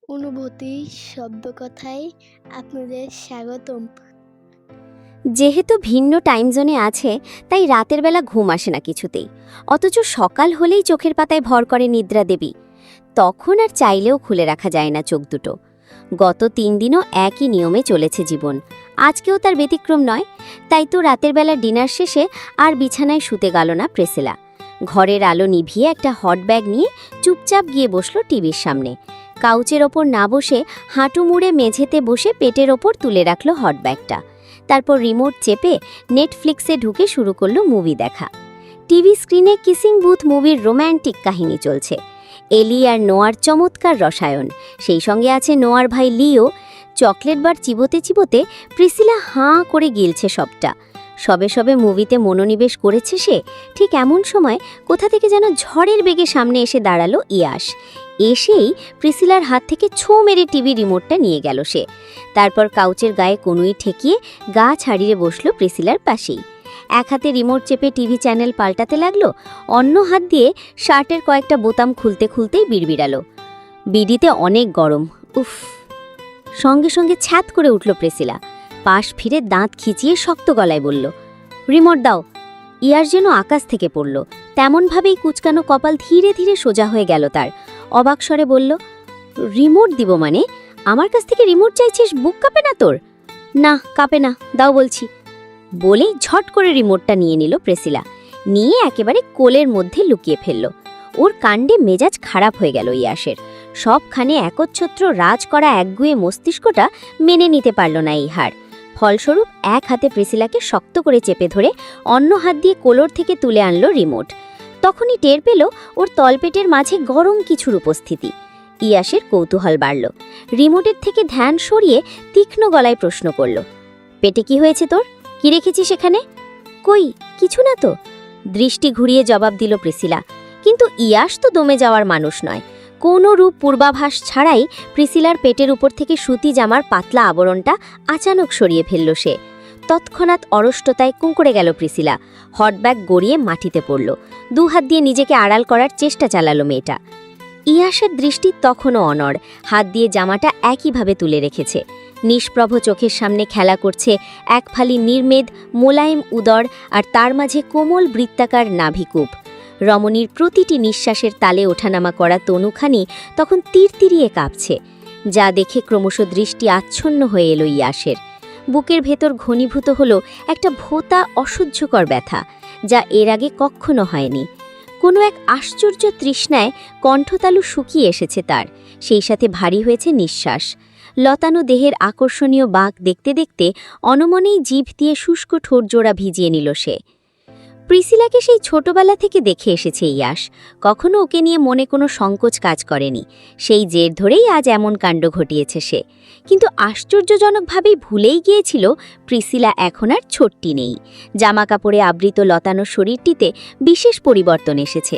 অনুভূতি শব্দকথায় আপনাদের স্বাগতম। যেহেতু ভিন্ন টাইম জোনে আছে তাই রাতের বেলা ঘুম আসে না কিছুতেই, অথচ সকাল হলেই চোখের পাতায় ভর করে নিদ্রা দেবী। তখন আর চাইলেও খুলে রাখা যায় না চোখ দুটো। গত 3 দিনও একই নিয়মে চলেছে জীবন, আজকেও তার ব্যতিক্রম নয়। তাই তো রাতের বেলা ডিনার শেষে আর বিছানায় শুতে গেল না প্রেসিলা। ঘরের আলো নিভিয়ে একটা হট ব্যাগ নিয়ে চুপচাপ গিয়ে বসলো টিভির সামনে। কাউচের ওপর না বসে হাঁটু মুড়ে মেঝেতে বসে পেটের ওপর তুলে রাখলো হট ব্যাগটা। তারপর রিমোট চেপে নেটফ্লিক্সে ঢুকে শুরু করলো মুভি দেখা। টিভি স্ক্রিনে কিসিং বুথ মুভির রোম্যান্টিক কাহিনী চলছে। এলি আর নোয়ার চমৎকার রসায়ন, সেই সঙ্গে আছে নোয়ার ভাই লিও। চকলেট বার চিবোতে চিবোতে প্রিসিলা হাঁ করে গিলছে সবটা। সবে সবে মুভিতে মনোনিবেশ করেছে সে, ঠিক এমন সময় কোথা থেকে যেন ঝড়ের বেগে সামনে এসে দাঁড়ালো ইয়াশ। এসেই প্রিসিলার হাত থেকে ছোঁ মেরে টিভি রিমোটটা নিয়ে গেল সে। তারপর কাউচের গায়ে কনুই ঠেকিয়ে গা ছাড়িয়ে বসলো প্রিসিলার পাশেই। এক হাতে রিমোট চেপে টিভি চ্যানেল পাল্টাতে লাগলো, অন্য হাত দিয়ে শার্টের কয়েকটা বোতাম খুলতে খুলতেই বিড়বিড়ালো, বিডিতে অনেক গরম, উফ। সঙ্গে সঙ্গে ছ্যাত করে উঠল প্রিসিলা। পাশ ফিরে দাঁত খিচিয়ে শক্ত গলায় বলল, রিমোট দাও। ইয়ার যেন আকাশ থেকে পড়ল, তেমনভাবেই কুচকানো কপাল ধীরে ধীরে সোজা হয়ে গেল তার। অবাক স্বরে বলল, রিমোট দিব মানে? আমার কাছ থেকে রিমোট চাইছিস? বুক কাঁপে না তোর? না কাঁপে না, দাও বলছি। বলেই ঝট করে রিমোটটা নিয়ে নিল প্রেসিলা, নিয়ে একেবারে কোলের মধ্যে লুকিয়ে ফেলল। ওর কাণ্ডে মেজাজ খারাপ হয়ে গেল ইয়াসের। সবখানে একচ্ছত্র রাজ করা একগুয়ে মস্তিষ্কটা মেনে নিতে পারল না এই হার। ফলস্বরূপ এক হাতে প্রেসিলাকে শক্ত করে চেপে ধরে অন্য হাত দিয়ে কোলর থেকে তুলে আনলো রিমোট। তখনই টের পেল ওর তলপেটের মাঝে গরম কিছুর উপস্থিতি। ইয়াসের কৌতূহল বাড়ল। রিমোটের থেকে ধ্যান সরিয়ে তীক্ষ্ণ গলায় প্রশ্ন করল, পেটে কি হয়েছে তোর? কি রেখেছিস সেখানে? কই, কিছু না তো, দৃষ্টি ঘুরিয়ে জবাব দিল প্রিসিলা। কিন্তু ইয়াস তো দমে যাওয়ার মানুষ নয়। কোনো রূপ পূর্বাভাস ছাড়াই প্রিসিলার পেটের উপর থেকে সুতি জামার পাতলা আবরণটা আচানক সরিয়ে ফেলল সে। তৎক্ষণাৎ অরষ্টতায় কুঁকড়ে গেল প্রিসিলা। হটব্যাগ গড়িয়ে মাটিতে পড়ল। 2 হাত দিয়ে নিজেকে আড়াল করার চেষ্টা চালালো মেয়েটা। ইয়াসের দৃষ্টি তখনও অনড়, হাত দিয়ে জামাটা একইভাবে তুলে রেখেছে। নিষ্প্রভ চোখের সামনে খেলা করছে এক ফালি নির্মেদ মোলায়েম উদর, আর তার মাঝে কোমল বৃত্তাকার নাভিকূপ। রমণীর প্রতিটি নিঃশ্বাসের তালে ওঠানামা করা তনুখানি তখন তিরতিরিয়ে কাঁপছে, যা দেখে ক্রমশ দৃষ্টি আচ্ছন্ন হয়ে এলো ইয়াসের। বুকের ভেতর ঘনীভূত হলো একটা ভোঁতা অসহ্যকর ব্যথা, যা এর আগে কখনো হয়নি। কোনো এক আশ্চর্য তৃষ্ণায় কণ্ঠতালু শুকিয়ে এসেছে তার, সেই সাথে ভারী হয়েছে নিঃশ্বাস। লতানো দেহের আকর্ষণীয় বাঁক দেখতে দেখতে অনমনেই জিভ দিয়ে শুষ্ক ঠোঁটজোড়া ভিজিয়ে নিল সে। প্রিসিলাকে সেই ছোটবেলা থেকে দেখে এসেছে ইয়াস, কখনো ওকে নিয়ে মনে কোনো সংকোচ কাজ করেনি। সেই জের ধরেই আজ এমন কাণ্ড ঘটিয়েছে সে। কিন্তু আশ্চর্যজনকভাবেই ভুলেই গিয়েছিল প্রিসিলা এখন আর ছোট্টি নেই। জামাকাপড়ে আবৃত লতানো শরীরটিতে বিশেষ পরিবর্তন এসেছে।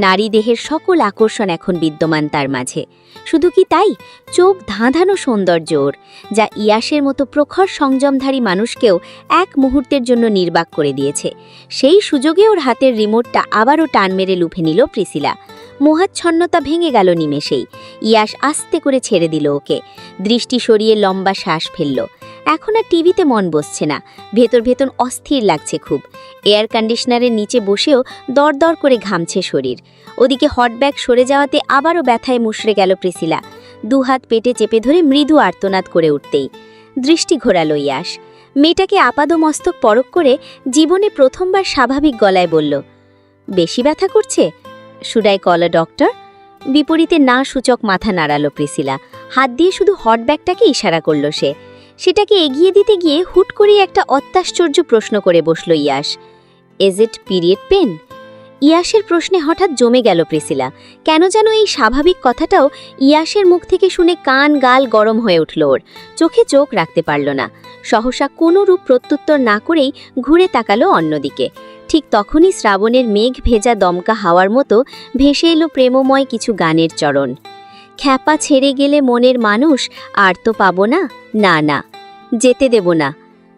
নারী দেহের সকল আকর্ষণ এখন বিদ্যমান তার মাঝে। শুধু কি তাই, চোখ ধাঁধানো সৌন্দর্য ওর, যা ইয়াসের মতো প্রখর সংযমধারী মানুষকেও এক মুহূর্তের জন্য নির্বাক করে দিয়েছে। সেই সুযোগে ওর হাতের রিমোটটা আবারও টান মেরে লুফে নিল প্রিসিলা। মোহাচ্ছন্নতা ভেঙে গেল নিমেষেই। ইয়াস আস্তে করে ছেড়ে দিল ওকে, দৃষ্টি সরিয়ে লম্বা শ্বাস ফেলল। এখন আর টিভিতে মন বসছে না, ভেতর ভেতর অস্থির লাগছে খুব। এয়ার কন্ডিশনারের নিচে বসেও দরদর করে ঘামছে শরীর। ওদিকে হটব্যাগ সরে যাওয়াতে আবারও ব্যথায় মুষড়ে গেল প্রিসিলা। 2 হাত পেটে চেপে ধরে মৃদু আর্তনাদ করে উঠতেই দৃষ্টি ঘোরালো ইয়াস। মেয়েটাকে আপাদমস্তক পরখ করে জীবনে প্রথমবার স্বাভাবিক গলায় বলল, বেশি ব্যথা করছে? Should I call a doctor? বিপরীতে না সূচক মাথা নাড়ালো প্রিসিলা। হাত দিয়ে শুধু হটব্যাগটাকে ইশারা করল সে। সেটাকে এগিয়ে দিতে গিয়ে হুট করেই একটা অত্যাশ্চর্য প্রশ্ন করে বসল ইয়াস, ইজ ইট পিরিয়ড পেন? ইয়াসের প্রশ্নে হঠাৎ জমে গেল প্রিসিলা। কেন যেন এই স্বাভাবিক কথাটাও ইয়াসের মুখ থেকে শুনে কান গাল গরম হয়ে উঠল ওর। চোখে চোখ রাখতে পারল না। সহসা কোনো রূপ প্রত্যুত্তর না করেই ঘুরে তাকালো অন্যদিকে। ঠিক তখনই শ্রাবণের মেঘ ভেজা দমকা হাওয়ার মতো ভেসে এলো প্রেমময় কিছু গানের চরণ। খ্যাপা ছেড়ে গেলে মনের মানুষ আর তো পাবো না, না না, যেতে দেব না,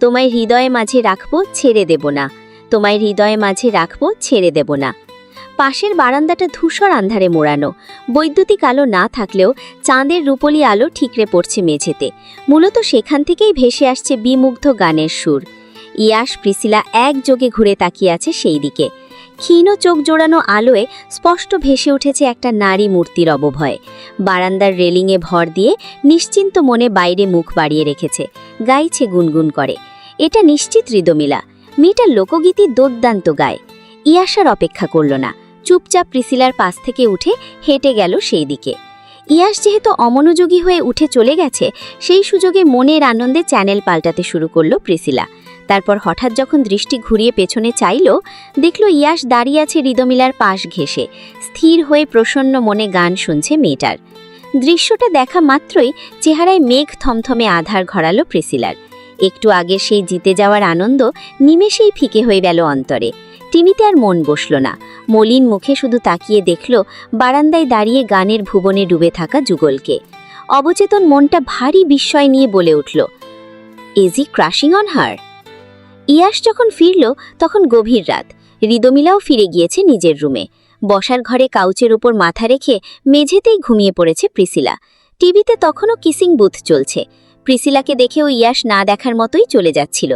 তোমায় হৃদয়ে মাঝে রাখবো, ছেড়ে দেব না, তোমায় হৃদয়ে মাঝে রাখবো, ছেড়ে দেব না। পাশের বারান্দাটা ধূসর আন্ধারে মোড়ানো। বৈদ্যুতিক আলো না থাকলেও চাঁদের রূপলি আলো ঠিকরে পড়ছে মেঝেতে। মূলত সেখান থেকেই ভেসে আসছে বিমুগ্ধ গানের সুর। ইয়াশ প্রিসিলা একযোগে ঘুরে তাকিয়ে আছে সেই দিকে। ক্ষীণ চোখ জোড়ানো আলোয় স্পষ্ট ভেসে উঠেছে একটা নারী মূর্তির অবভয়। বারান্দার রেলিংয়ে ভর দিয়ে নিশ্চিন্ত মনে বাইরে মুখ বাড়িয়ে রেখেছে, গাইছে গুনগুন করে। এটা নিশ্চিত হৃদমিলা। মেয়েটা লোকগীতি দুর্দান্ত গায়। ইয়াশ আর অপেক্ষা করল না, চুপচাপ প্রিসিলার পাশ থেকে উঠে হেঁটে গেল সেই দিকে। ইয়াশ যেহেতু অমনোযোগী হয়ে উঠে চলে গেছে, সেই সুযোগে মনের আনন্দে চ্যানেল পাল্টাতে শুরু করল প্রিসিলা। তারপর হঠাৎ যখন দৃষ্টি ঘুরিয়ে পেছনে চাইল, দেখল ইয়াশ দাঁড়িয়ে আছে হৃদমিলার পাশ ঘেঁষে, স্থির হয়ে প্রসন্ন মনে গান শুনছে মেয়েটার। দৃশ্যটা দেখা মাত্রই চেহারায় মেঘ থমথমে আধার ঘরালো প্রিসিলার। একটু আগে সেই জিতে যাওয়ার আনন্দ নিমেষেই ফিকে হয়ে গেল অন্তরে। টিভিতে আর মন বসল না। মলিন মুখে শুধু তাকিয়ে দেখল বারান্দায় দাঁড়িয়ে গানের ভুবনে ডুবে থাকা যুগলকে। অবচেতন মনটা ভারী বিস্ময় নিয়ে বলে উঠল, is he crushing on her? Yash যখন ফিরল তখন গভীর রাত। হৃদমিলাও ফিরে গিয়েছে নিজের রুমে। বসার ঘরে কাউচের উপর মাথা রেখে মেঝেতেই ঘুমিয়ে পড়েছে প্রিসিলা। টিভিতে তখনও কিসিং বুথ চলছে। প্রিসিলাকে দেখেও ইয়াশ না দেখার মতোই চলে যাচ্ছিল।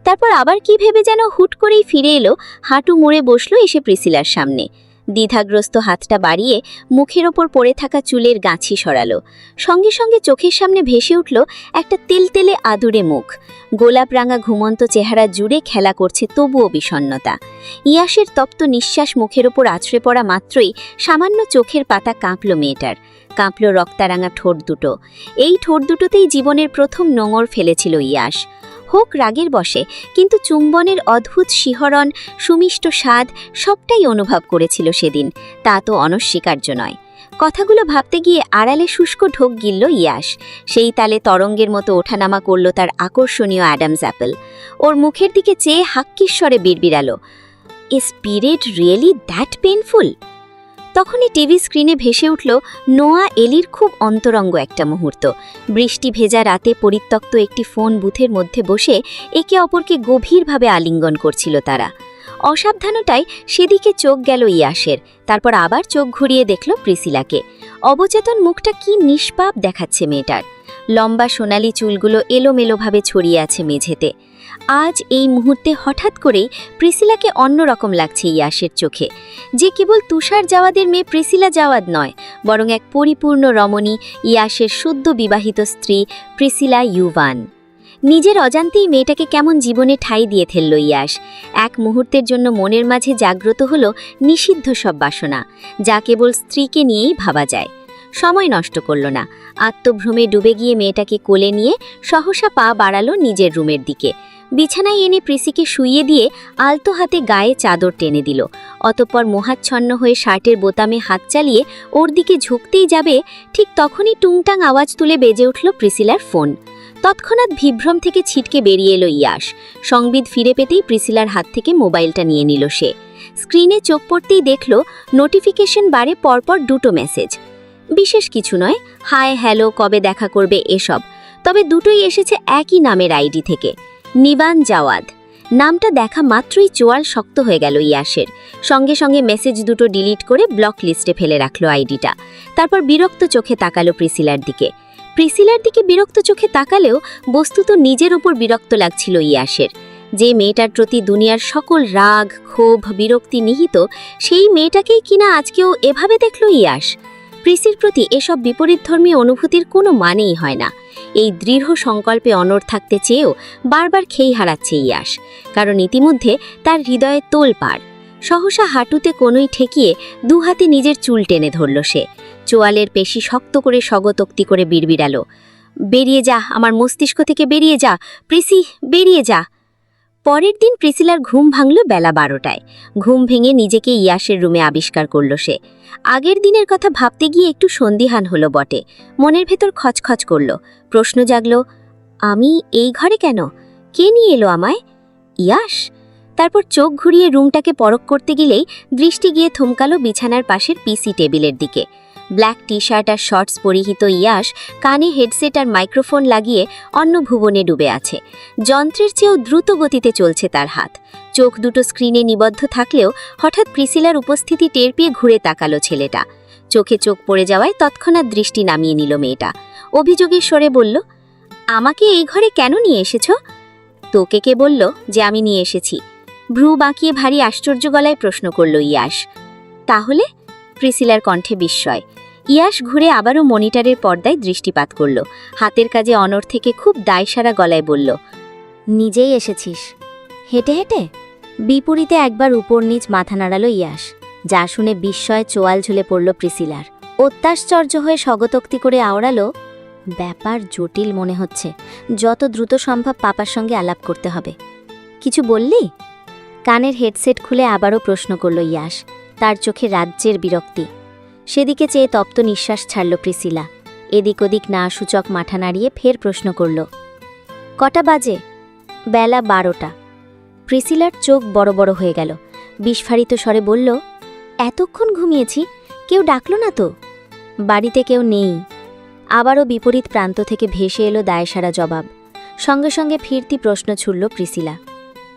তারপর আবার কি ভেবে যেন হুট করেই ফিরে এলো, হাঁটু মুড়ে বসলো এসে প্রিসিলার সামনে। দ্বিধাগ্রস্ত হাতটা বাড়িয়ে মুখের ওপর পড়ে থাকা চুলের গাছি সরালো। সঙ্গে সঙ্গে চোখের সামনে ভেসে উঠল একটা তেলতেলে আদুরে মুখ। গোলাপ রাঙা ঘুমন্ত চেহারা জুড়ে খেলা করছে তবুও বিষণ্ণতা। ইয়াশের তপ্ত নিঃশ্বাস মুখের ওপর আছড়ে পড়া মাত্রই সামান্য চোখের পাতা কাঁপল মেয়েটার। কাঁপল রক্তারাঙা ঠোঁট দুটো। এই ঠোঁট দুটোতেই জীবনের প্রথম নোঙর ফেলেছিল ইয়াশ। হোক রাগের বশে, কিন্তু চুম্বনের অদ্ভুত শিহরণ, সুমিষ্ট স্বাদ সবটাই অনুভব করেছিল সেদিন। তা তো অনস্বীকার্য নয়। কথাগুলো ভাবতে গিয়ে আড়ালে শুষ্ক ঢোক গিলল ইয়াশ। সেই তালে তরঙ্গের মতো ওঠানামা করল তার আকর্ষণীয় অ্যাডামস অ্যাপল। ওর মুখের দিকে চেয়ে হাক্কিস্বরে বিড়বিড়ালো, is period really that painful? তখনই টিভি স্ক্রিনে ভেসে উঠল নোয়া এলির খুব অন্তরঙ্গ একটা মুহূর্ত। বৃষ্টি ভেজা রাতে পরিত্যক্ত একটি ফোন বুথের মধ্যে বসে একে অপরকে গভীরভাবে আলিঙ্গন করছিল তারা। অসাবধানতায় সেদিকে চোখ গেল ইয়াশের। তারপর আবার চোখ ঘুরিয়ে দেখল প্রিসিলাকে। অবচেতন মুখটা কি নিষ্পাপ দেখাচ্ছে মেয়েটার। লম্বা সোনালি চুলগুলো এলোমেলোভাবে ছড়িয়ে আছে মেঝেতে। আজ এই মুহূর্তে হঠাৎ করেই প্রিসিলাকে অন্যরকম লাগছে ইয়াশের চোখে। যে কেবল তুষার জাওয়াদের মেয়ে প্রিসিলা জাওয়াদ নয়, বরং এক পরিপূর্ণ রমণী, ইয়াশের সদ্য বিবাহিত স্ত্রী প্রিসিলা ইউভান। নিজের অজান্তেই মেয়েটাকে কেমন জীবনে ঠাঁই দিয়ে ফেলল ইয়াশ। এক মুহূর্তের জন্য মনের মাঝে জাগ্রত হলো নিষিদ্ধ সব বাসনা, যা কেবল স্ত্রীকে নিয়েই ভাবা যায়। সময় নষ্ট করল না। আত্মভ্রমে ডুবে গিয়ে মেয়েটাকে কোলে নিয়ে সহসা পা বাড়ালো নিজের রুমের দিকে। বিছানায় এনে প্রিসিকে শুইয়ে দিয়ে আলতো হাতে গায়ে চাদর টেনে দিল। অতঃপর মোহাচ্ছন্ন হয়ে শার্টের বোতামে হাত চালিয়ে ওর দিকে ঝুঁকতেই যাবে, ঠিক তখনই টুংটাং আওয়াজ তুলে বেজে উঠল প্রিসিলার ফোন। তৎক্ষণাৎ বিভ্রম থেকে ছিটকে বেরিয়ে এলো ইয়াশ। সংবিদ ফিরে পেতেই প্রিসিলার হাত থেকে মোবাইলটা নিয়ে নিল সে। স্ক্রিনে চোখ পড়তেই দেখল নোটিফিকেশন বারে পরপর দুটো মেসেজ। বিশেষ কিছু নয়, হাই হ্যালো, কবে দেখা করবে এসব। তবে দুটোই এসেছে একই নামের আইডি থেকে, নিবান জাওয়াদ। নামটা দেখা মাত্রই চোয়াল শক্ত হয়ে গেল ইয়াশের। সঙ্গে সঙ্গে মেসেজ দুটো ডিলিট করে ব্লক লিস্টে ফেলে রাখলো আইডিটা। তারপর বিরক্ত চোখে তাকালো প্রিসিলার দিকে। প্রিসিলার দিকে বিরক্ত চোখে তাকালেও বস্তুত নিজের ওপর বিরক্ত লাগছিল ইয়াশের। যে মেয়েটার প্রতি দুনিয়ার সকল রাগ, ক্ষোভ, বিরক্তি নিহিত, সেই মেয়েটাকেই কিনা আজকেও এভাবে দেখল ইয়াশ। প্রিসির প্রতি এসব বিপরীতধর্মী অনুভূতির কোনো মানেই হয় না। এই দৃঢ় সংকল্পে অনড় থাকতে চেয়েও বারবার খেই হারাচ্ছে ইয়াশ, কারণ ইতিমধ্যে তার হৃদয়ে তোলপাড়। সহসা হাঁটুতে কোনোই ঠেকিয়ে দু হাতে নিজের চুল টেনে ধরল সে। চোয়ালের পেশি শক্ত করে স্বগতোক্তি করে বিড়বিড়ালো, বেরিয়ে যা, আমার মস্তিষ্ক থেকে বেরিয়ে যা, প্রিসি বেরিয়ে যা। পরের দিন প্রিসিলার ঘুম ভাঙল বেলা 12টায়। ঘুম ভেঙে নিজেকে ইয়াশের রুমে আবিষ্কার করল সে। আগের দিনের কথা ভাবতে গিয়ে একটু সন্দিহান হলো বটে। মনের ভেতর খচখচ করল। প্রশ্ন জাগল, আমি এই ঘরে কেন? কে নিয়ে এলো আমায়? ইয়াশ? তারপর চোখ ঘুরিয়ে রুমটাকে পরখ করতে গেলেই দৃষ্টি গিয়ে থমকালো বিছানার পাশের পিসি টেবিলের দিকে। ব্ল্যাক টি শার্ট আর শর্টস পরিহিত ইয়াশ কানে হেডসেট আর মাইক্রোফোন লাগিয়ে অন্য ভুবনে ডুবে আছে। যন্ত্রের চেয়েও দ্রুত গতিতে চলছে তার হাত। চোখ দুটো স্ক্রিনে নিবদ্ধ থাকলেও হঠাৎ প্রিসিলার উপস্থিতি টের পেয়ে ঘুরে তাকালো ছেলেটা। চোখে চোখ পড়ে যাওয়ায় তৎক্ষণাৎ দৃষ্টি নামিয়ে নিল মেয়েটা। অভিযোগের স্বরে বলল, আমাকে এই ঘরে কেন নিয়ে এসেছ? তোকে কে বলল যে আমি নিয়ে এসেছি? ভ্রু বাঁকিয়ে ভারী আশ্চর্য গলায় প্রশ্ন করল ইয়াশ। তাহলে? প্রিসিলার কণ্ঠে বিস্ময়। ইয়াশ ঘুরে আবারও মনিটরের পর্দায় দৃষ্টিপাত করল। হাতের কাজে অনড় থেকে খুব দায়সারা গলায় বলল, নিজেই এসেছিস? হেঁটে হেঁটে? বিপরীতে একবার উপর নিচ মাথা নাড়ালো ইয়াশ, যা শুনে বিস্ময়ে চোয়াল ঝুলে পড়ল প্রিসিলার। অত্যাশ্চর্য হয়ে স্বগতোক্তি করে আওড়ালো, ব্যাপার জটিল মনে হচ্ছে, যত দ্রুত সম্ভব পাপার সঙ্গে আলাপ করতে হবে। কিছু বললি? কানের হেডসেট খুলে আবারও প্রশ্ন করল ইয়াশ, তার চোখে রাজ্যের বিরক্তি। সেদিকে চেয়ে তপ্ত নিঃশ্বাস ছাড়ল প্রিসিলা। এদিক ওদিক না সূচক মাথা নাড়িয়ে ফের প্রশ্ন করল, কটা বাজে? বেলা 12টা। প্রিসিলার চোখ বড় বড় হয়ে গেল। বিস্ফারিত স্বরে বলল, এতক্ষণ ঘুমিয়েছি, কেউ ডাকল না তো? বাড়িতে কেউ নেই। আবারও বিপরীত প্রান্ত থেকে ভেসে এলো দায়সারা জবাব। সঙ্গে সঙ্গে ফিরতি প্রশ্ন ছুড়ল প্রিসিলা,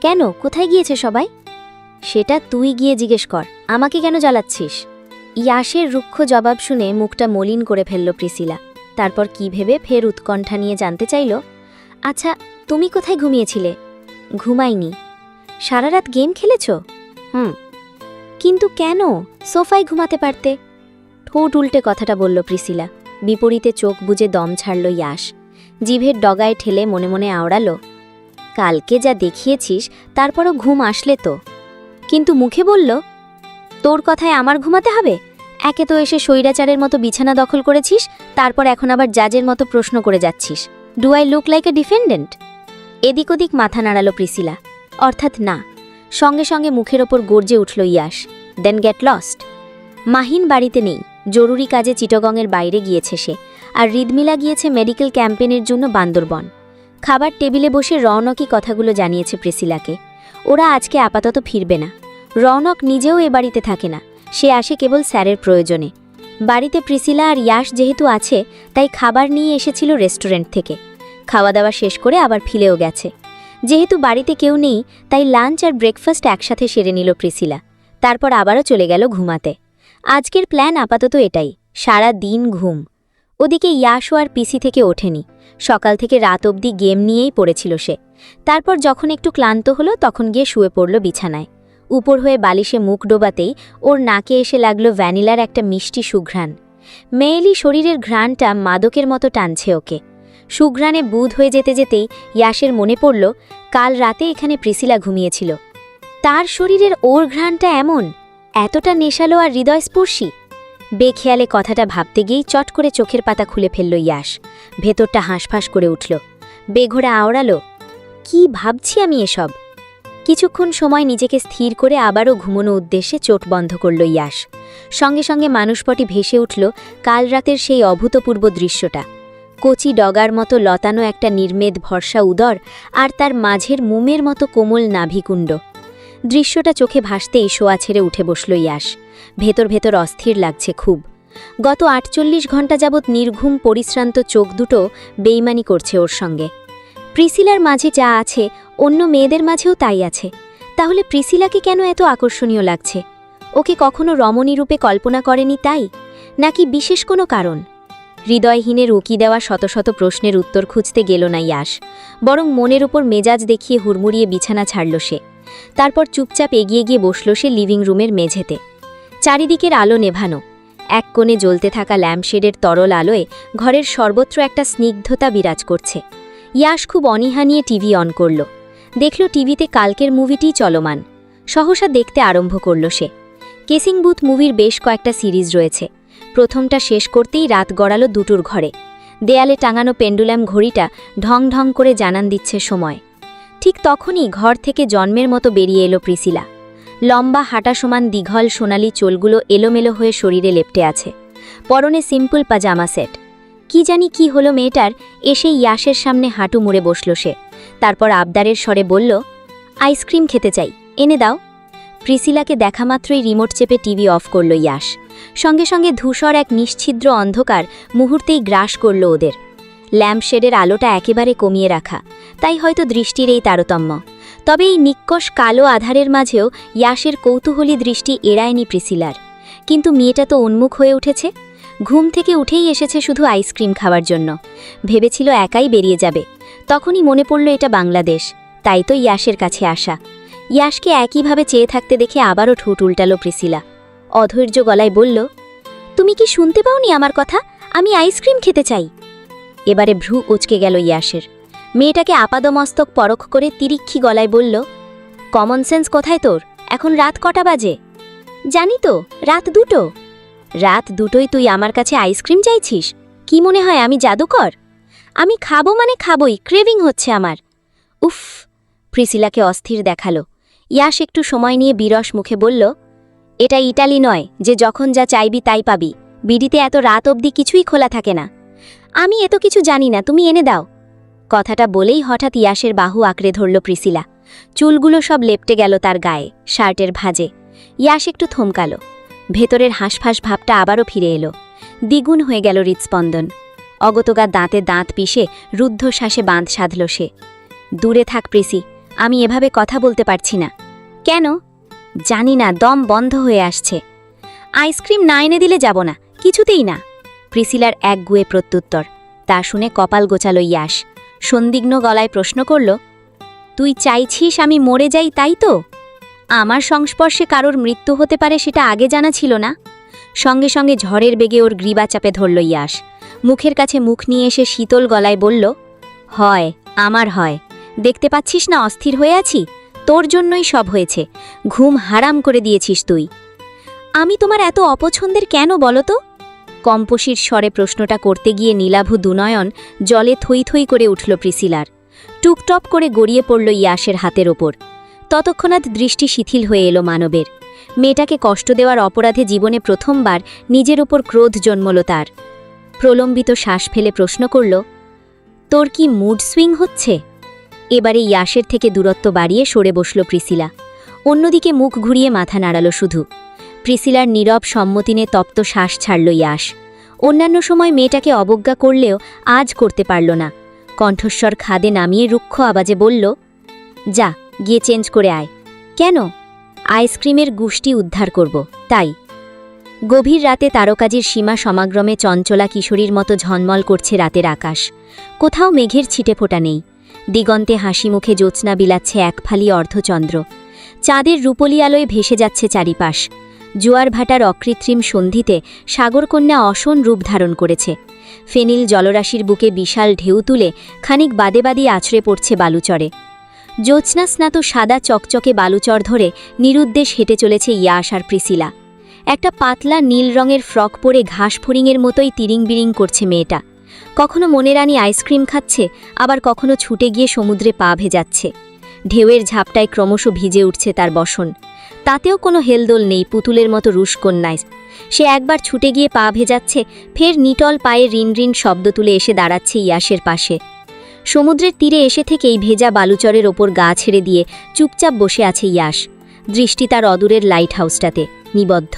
কেন, কোথায় গিয়েছে সবাই? সেটা তুই গিয়ে জিজ্ঞেস কর, আমাকে কেন জ্বালাচ্ছিস? ইয়াশের রুক্ষ জবাব শুনে মুখটা মলিন করে ফেলল প্রিসিলা। তারপর কি ভেবে ফের উৎকণ্ঠা নিয়ে জানতে চাইল, আচ্ছা তুমি কোথায় ঘুমিয়েছিলে? ঘুমাইনি। সারা রাত গেম খেলেছ? কিন্তু কেন? সোফায় ঘুমাতে পারতে। ঠোঁট উল্টে কথাটা বলল প্রিসিলা। বিপরীতে চোখ বুজে দম ছাড়ল ইয়াশ। জিভের ডগায় ঠেলে মনে মনে আওড়ালো, কালকে যা দেখিয়েছিস তারপরও ঘুম আসলে তো। কিন্তু মুখে বলল, তোর কথায় আমার ঘুমাতে হবে? একে তো এসে স্বৈরাচারের মতো বিছানা দখল করেছিস, তারপর এখন আবার জাজের মতো প্রশ্ন করে যাচ্ছিস। Do I look like a defendant? এদিক ওদিক মাথা নাড়ালো প্রিসিলা। অর্থাৎ না। সঙ্গে সঙ্গে মুখের ওপর গর্জে উঠল ইয়াশ, দেন গেট লস্ট। মাহিন বাড়িতে নেই, জরুরি কাজে চিটগংয়ের বাইরে গিয়েছে সে, আর রিদমিলা গিয়েছে মেডিকেল ক্যাম্পেনের জন্য বান্দরবন। খাবার টেবিলে বসে রৌনকই কথাগুলো জানিয়েছে প্রিসিলাকে। ওরা আজকে আপাতত ফিরবে না। রৌনক নিজেও এ বাড়িতে থাকে না, সে আসে কেবল স্যারের প্রয়োজনে। বাড়িতে প্রিসিলা আর ইয়াশ যেহেতু আছে, তাই খাবার নিয়ে এসেছিল রেস্টুরেন্ট থেকে। খাওয়া দাওয়া শেষ করে আবার ফিরেও গেছে। যেহেতু বাড়িতে কেউ নেই, তাই লাঞ্চ আর ব্রেকফাস্ট একসাথে সেরে নিল প্রিসিলা। তারপর আবারও চলে গেল ঘুমাতে। আজকের প্ল্যান আপাতত এটাই, সারা দিন ঘুম। ওদিকে ইয়াশও আর পিসি থেকে ওঠেনি। সকাল থেকে রাত অবধি গেম নিয়েই পড়েছিল সে। তারপর যখন একটু ক্লান্ত হলো তখন গিয়ে শুয়ে পড়ল বিছানায়। উপর হয়ে বালিশে মুখ ডোবাতেই ওর নাকে এসে লাগলো ভ্যানিলার একটা মিষ্টি সুঘ্রাণ। মেয়েলি শরীরের ঘ্রাণটা মাদকের মতো টানছে ওকে। সুঘ্রাণে বুধ হয়ে যেতে যেতেই ইয়াশের মনে পড়ল, কাল রাতে এখানে প্রিসিলা ঘুমিয়েছিল। তার শরীরের ওর ঘ্রাণটা এমন, এতটা নেশালো আর হৃদয়স্পর্শী। বেখেয়ালে কথাটা ভাবতে গিয়েই চট করে চোখের পাতা খুলে ফেলল ইয়াশ। ভেতরটা হাঁসফাঁস করে উঠল। বেঘোরে আওড়ালো, কি ভাবছি আমি এসব? কিছুক্ষণ সময় নিজেকে স্থির করে আবারও ঘুমোনো উদ্দেশ্যে চোখ বন্ধ করল ইয়াশ। সঙ্গে সঙ্গে মানুষপটি ভেসে উঠল কাল রাতের সেই অভূতপূর্ব দৃশ্যটা। কচি ডগার মতো লতানো একটা নির্মেদ ভরসা উদর, আর তার মাঝের মোমের মতো কোমল নাভিকুণ্ড। দৃশ্যটা চোখে ভাসতেই শোয়া ছেড়ে উঠে বসল ইয়াশ। ভেতর ভেতর অস্থির লাগছে খুব। গত 48 ঘণ্টা যাবৎ নির্ঘুম পরিশ্রান্ত চোখ দুটো বেইমানি করছে ওর সঙ্গে। প্রিসিলার মাঝে যা আছে অন্য মেয়েদের মাঝেও তাই আছে। তাহলে প্রিসিলাকে কেন এত আকর্ষণীয় লাগছে? ওকে কখনো রমণী রূপে কল্পনা করেনি তাই, নাকি বিশেষ কোনো কারণ? হৃদয়হীনের উকি দেওয়া শত শত প্রশ্নের উত্তর খুঁজতে গেল না ইয়াশ, বরং মনের উপর মেজাজ দেখিয়ে হুড়মুড়িয়ে বিছানা ছাড়ল সে। তারপর চুপচাপ এগিয়ে গিয়ে বসল সে লিভিং রুমের মেঝেতে। চারিদিকের আলো নেভানো। এক কোণে জ্বলতে থাকা ল্যাম্পশেডের তরল আলোয় ঘরের সর্বত্র একটা স্নিগ্ধতা বিরাজ করছে। ইয়াশ খুব অনীহা নিয়ে টিভি অন করল। দেখল টিভিতে কালকের মুভিটিই চলমান। সহসা দেখতে আরম্ভ করল সে। কেসিং বুথ মুভির বেশ কয়েকটা সিরিজ রয়েছে। প্রথমটা শেষ করতেই রাত গড়াল 2টোর ঘরে। দেয়ালে টাঙানো পেন্ডুলাম ঘড়িটা ঢং ঢং করে জানান দিচ্ছে সময়। ঠিক তখনই ঘর থেকে জন্মের মতো বেরিয়ে এলো প্রিসিলা। লম্বা হাঁটা সমান দীঘল সোনালি চুলগুলো এলোমেলো হয়ে শরীরে লেপ্টে আছে। পরনে সিম্পল পাজামা সেট। কি জানি কি হলো মেয়েটার, এসে ইয়াশের সামনে হাঁটু মুড়ে বসল সে। তারপর আবদারের স্বরে বলল, আইসক্রিম খেতে চাই, এনে দাও। প্রিসিলাকে দেখামাত্রই রিমোট চেপে টিভি অফ করল ইয়াশ। সঙ্গে সঙ্গে ধূসর এক নিশ্ছিদ্র অন্ধকার মুহূর্তেই গ্রাস করল ওদের। ল্যাম্পশেডের আলোটা একেবারে কমিয়ে রাখা, তাই হয়তো দৃষ্টির এই তারতম্য। তবে এই নিক্কশ কালো আধারের মাঝেও ইয়াশের কৌতূহলী দৃষ্টি এড়ায়নি প্রিসিলার। কিন্তু মেয়েটা তো উন্মুখ হয়ে উঠেছে। ঘুম থেকে উঠেই এসেছে শুধু আইসক্রিম খাওয়ার জন্য। ভেবেছিল একাই বেরিয়ে যাবে, তখনই মনে পড়ল এটা বাংলাদেশ, তাই তো ইয়াশের কাছে আসা। ইয়াশকে একইভাবে চেয়ে থাকতে দেখে আবারও ঠোঁট উল্টালো প্রিসিলা। অধৈর্য গলায় বলল, তুমি কি শুনতে পাওনি আমার কথা? আমি আইসক্রিম খেতে চাই। এবারে ভ্রু উচকে গেল ইয়াশের। মেয়েটাকে আপাদমস্তক পরখ করে তিরিক্ষি গলায় বলল, কমন সেন্স কোথায় তোর? এখন রাত কটা বাজে? জানি তো, রাত 2টো। রাত 2টোয় তুই আমার কাছে আইসক্রিম চাইছিস? কি মনে হয় আমি জাদুকর? আমি খাবো মানে খাবই, ক্রেভিং হচ্ছে আমার। উফ! প্রিসিলাকে অস্থির দেখালো। ইয়াশ একটু সময় নিয়ে বিরস মুখে বলল, এটা ইটালি নয় যে যখন যা চাইবি তাই পাবি। বিডিতে এত রাত অবধি কিছুই খোলা থাকে না। আমি এত কিছু জানি না, তুমি এনে দাও। কথাটা বলেই হঠাৎ ইয়াশের বাহু আঁকড়ে ধরল প্রিসিলা। চুলগুলো সব লেপটে গেল তার গায়ে, শার্টের ভাঁজে। ইয়াশ একটু থমকালো। ভেতরের হাঁসফাঁস ভাবটা আবারও ফিরে এলো। দ্বিগুণ হয়ে গেল হৃৎস্পন্দন। অগতগা দাঁতে দাঁত পিষে রুদ্ধশ্বাসে বাঁধ সাধল সে। দূরে থাক প্রিসি, আমি এভাবে কথা বলতে পারছি না। কেন? জানি না, দম বন্ধ হয়ে আসছে। আইসক্রিম না এনে দিলে যাব না, কিছুতেই না। প্রিসিলার একগুয়ে প্রত্যুত্তর। তা শুনে কপাল গোছালো ইয়াশ। সন্দিগ্ন গলায় প্রশ্ন করল, তুই চাইছিস আমি মরে যাই, তাই তো? আমার সংস্পর্শে কারোর মৃত্যু হতে পারে সেটা আগে জানা ছিল না? সঙ্গে সঙ্গে ঝড়ের বেগে ওর গ্রীবা চাপে ধরল ইয়াশ। মুখের কাছে মুখ নিয়ে এসে শীতল গলায় বলল, হয়, আমার হয়। দেখতে পাচ্ছিস না অস্থির হয়ে আছি? তোর জন্যই সব হয়েছে। ঘুম হারাম করে দিয়েছিস তুই। আমি তোমার এত অপছন্দের কেন বলো তো? কম্পশির স্বরে প্রশ্নটা করতে গিয়ে নীলাভু দুনয়ন জলে থই থই করে উঠল প্রিসিলার। টুকটপ করে গড়িয়ে পড়ল ইয়াশের হাতের ওপর। ততক্ষণাৎ দৃষ্টি শিথিল হয়ে এলো মানবের। মেয়েটাকে কষ্ট দেওয়ার অপরাধে জীবনে প্রথমবার নিজের ওপর ক্রোধ জন্মল তার। প্রলম্বিত শ্বাস ফেলে প্রশ্ন করল, তোর কি মুড সুইং হচ্ছে? এবারে ইয়াশের থেকে দূরত্ব বাড়িয়ে সরে বসল প্রিসিলা। অন্যদিকে মুখ ঘুরিয়ে মাথা নাড়াল শুধু। প্রিসিলার নীরব সম্মতিনে তপ্ত শ্বাস ছাড়ল ইয়াশ। অন্যান্য সময় মেয়েটাকে অবজ্ঞা করলেও আজ করতে পারল না। কণ্ঠস্বর খাদে নামিয়ে রুক্ষ আওয়াজে বলল, যা গিয়ে চেঞ্জ করে আয়। কেন? আইসক্রিমের গুষ্টি উদ্ধার করব, তাই। গভীর রাতে তারকাজির সীমা সমাগ্রমে চঞ্চলা কিশোরীর মতো ঝলমল করছে রাতের আকাশ। কোথাও মেঘের ছিটে ফোটা নেই। দিগন্তে হাসি মুখে জ্যোৎস্না বিলাচ্ছে এক ফালি অর্ধচন্দ্র। চাঁদের রূপলি আলোয় ভেসে যাচ্ছে চারিপাশ। জোয়ার ভাটার অকৃত্রিম সন্ধিতে সাগরকন্যা অসন রূপ ধারণ করেছে। ফেনিল জলরাশির বুকে বিশাল ঢেউ তুলে খানিক বাদে বাদি আছড়ে পড়ছে বালুচরে। জ্যোৎস্নাস্নাত সাদা চকচকে বালুচর ধরে নিরুদ্দেশ হেঁটে চলেছে ইয়াশ আর প্রিসিলা। একটা পাতলা নীল রঙের ফ্রক পরে ঘাস ফড়িংয়ের মতোই তিরিং বিরিং করছে মেয়েটা। কখনো মনে রানী আইসক্রিম খাচ্ছে, আবার কখনো ছুটে গিয়ে সমুদ্রে পা ভেজাচ্ছে। ঢেউয়ের ঝাপটায় ক্রমশ ভিজে উঠছে তার বসন। তাতেও কোনো হেলদোল নেই পুতুলের মতো রুশকন্যায়। সে একবার ছুটে গিয়ে পা ভেজাচ্ছে, ফের নিটল পায়ে রিন রিন শব্দ তুলে এসে দাঁড়াচ্ছে ইয়াশের পাশে। সমুদ্রের তীরে এসে থেকেই ভেজা বালুচরের ওপর গা ছেড়ে দিয়ে চুপচাপ বসে আছে ইয়াশ। দৃষ্টি তার অদূরের লাইট হাউসটাতে নিবদ্ধ।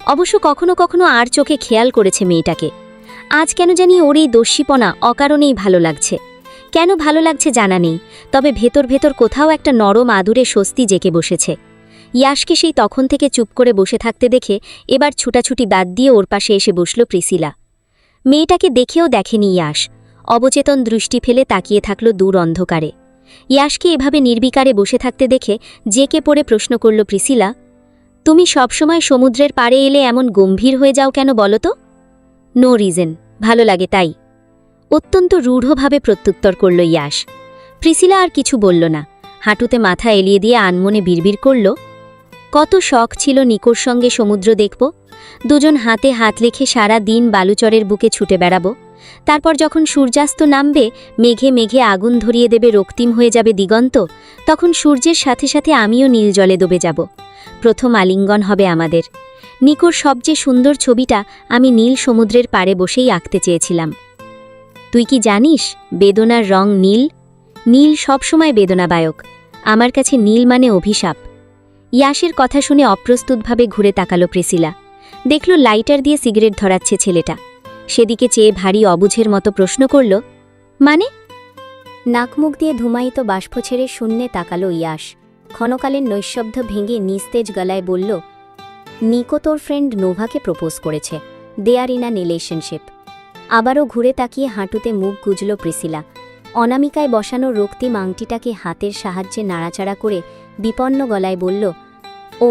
অবশ্য কখনো কখনো আর চোখে খেয়াল করেছে মেয়েটাকে। আজ কেন জানি ওর এই দস্যিপনা অকারণেই ভালো লাগছে। কেন ভালো লাগছে জানা নেই, তবে ভেতর ভেতর কোথাও একটা নরম আদুরে স্বস্তি জেকে বসেছে। ইয়াশকে সেই তখন থেকে চুপ করে বসে থাকতে দেখে এবার ছুটাছুটি বাদ দিয়ে ওর পাশে এসে বসল প্রিসিলা। মেয়েটাকে দেখেও দেখেনি ইয়াশ। অবচেতন দৃষ্টি ফেলে তাকিয়ে থাকল দূর অন্ধকারে। ইয়াশকে এভাবে নির্বিকারে বসে থাকতে দেখে জেকে পড়ে প্রশ্ন করল প্রিসিলা, তুমি সবসময় সমুদ্রের পাড়ে এলে এমন গম্ভীর হয়ে যাও কেন বলো তো? নো রিজন, ভালো লাগে তাই। অত্যন্ত রূঢ়ভাবে প্রত্যুত্তর করল ইয়াশ। প্রিসিলা আর কিছু বলল না। হাঁটুতে মাথা এলিয়ে দিয়ে আনমনে বিড়বিড় করল, কত শখ ছিল নিকোর সঙ্গে সমুদ্র দেখব। দুজন হাতে হাত রেখে সারা দিন বালুচরের বুকে ছুটে বেড়াবো। তারপর যখন সূর্যাস্ত নামবে, মেঘে মেঘে আগুন ধরিয়ে দেবে, রক্তিম হয়ে যাবে দিগন্ত, তখন সূর্যের সাথে সাথে আমিও নীল জলে ডুবে যাব। প্রথম আলিঙ্গন হবে আমাদের। নিকোর সবচেয়ে সুন্দর ছবিটা আমি নীল সমুদ্রের পাড়ে বসেই আঁকতে চেয়েছিলাম। তুই কি জানিস বেদনার রং নীল? নীল সবসময় বেদনাবায়ক। আমার কাছে নীল মানে অভিশাপ। ইয়াশের কথা শুনে অপ্রস্তুতভাবে ঘুরে তাকালো প্রিসিলা। দেখল লাইটার দিয়ে সিগারেট ধরাচ্ছে ছেলেটা। সেদিকে চেয়ে ভারী অবুঝের মতো প্রশ্ন করল, মানে? নাকমুখ দিয়ে ধুমায়িত বাষ্প ছেড়ে শূন্যে তাকালো ইয়াশ। ক্ষণকালের নৈশব্দ ভেঙে নিস্তেজ গলায় বলল, নিকো তোর ফ্রেন্ড নোভাকে প্রপোজ করেছে। দে আর ইন আ রিলেশনশিপ। আবারও ঘুরে তাকিয়ে হাঁটুতে মুখ গুজল প্রিসিলা। অনামিকায় বসানো রক্তিম আংটিটাকে হাতের সাহায্যে নাড়াচাড়া করে বিপন্ন গলায় বলল, ও।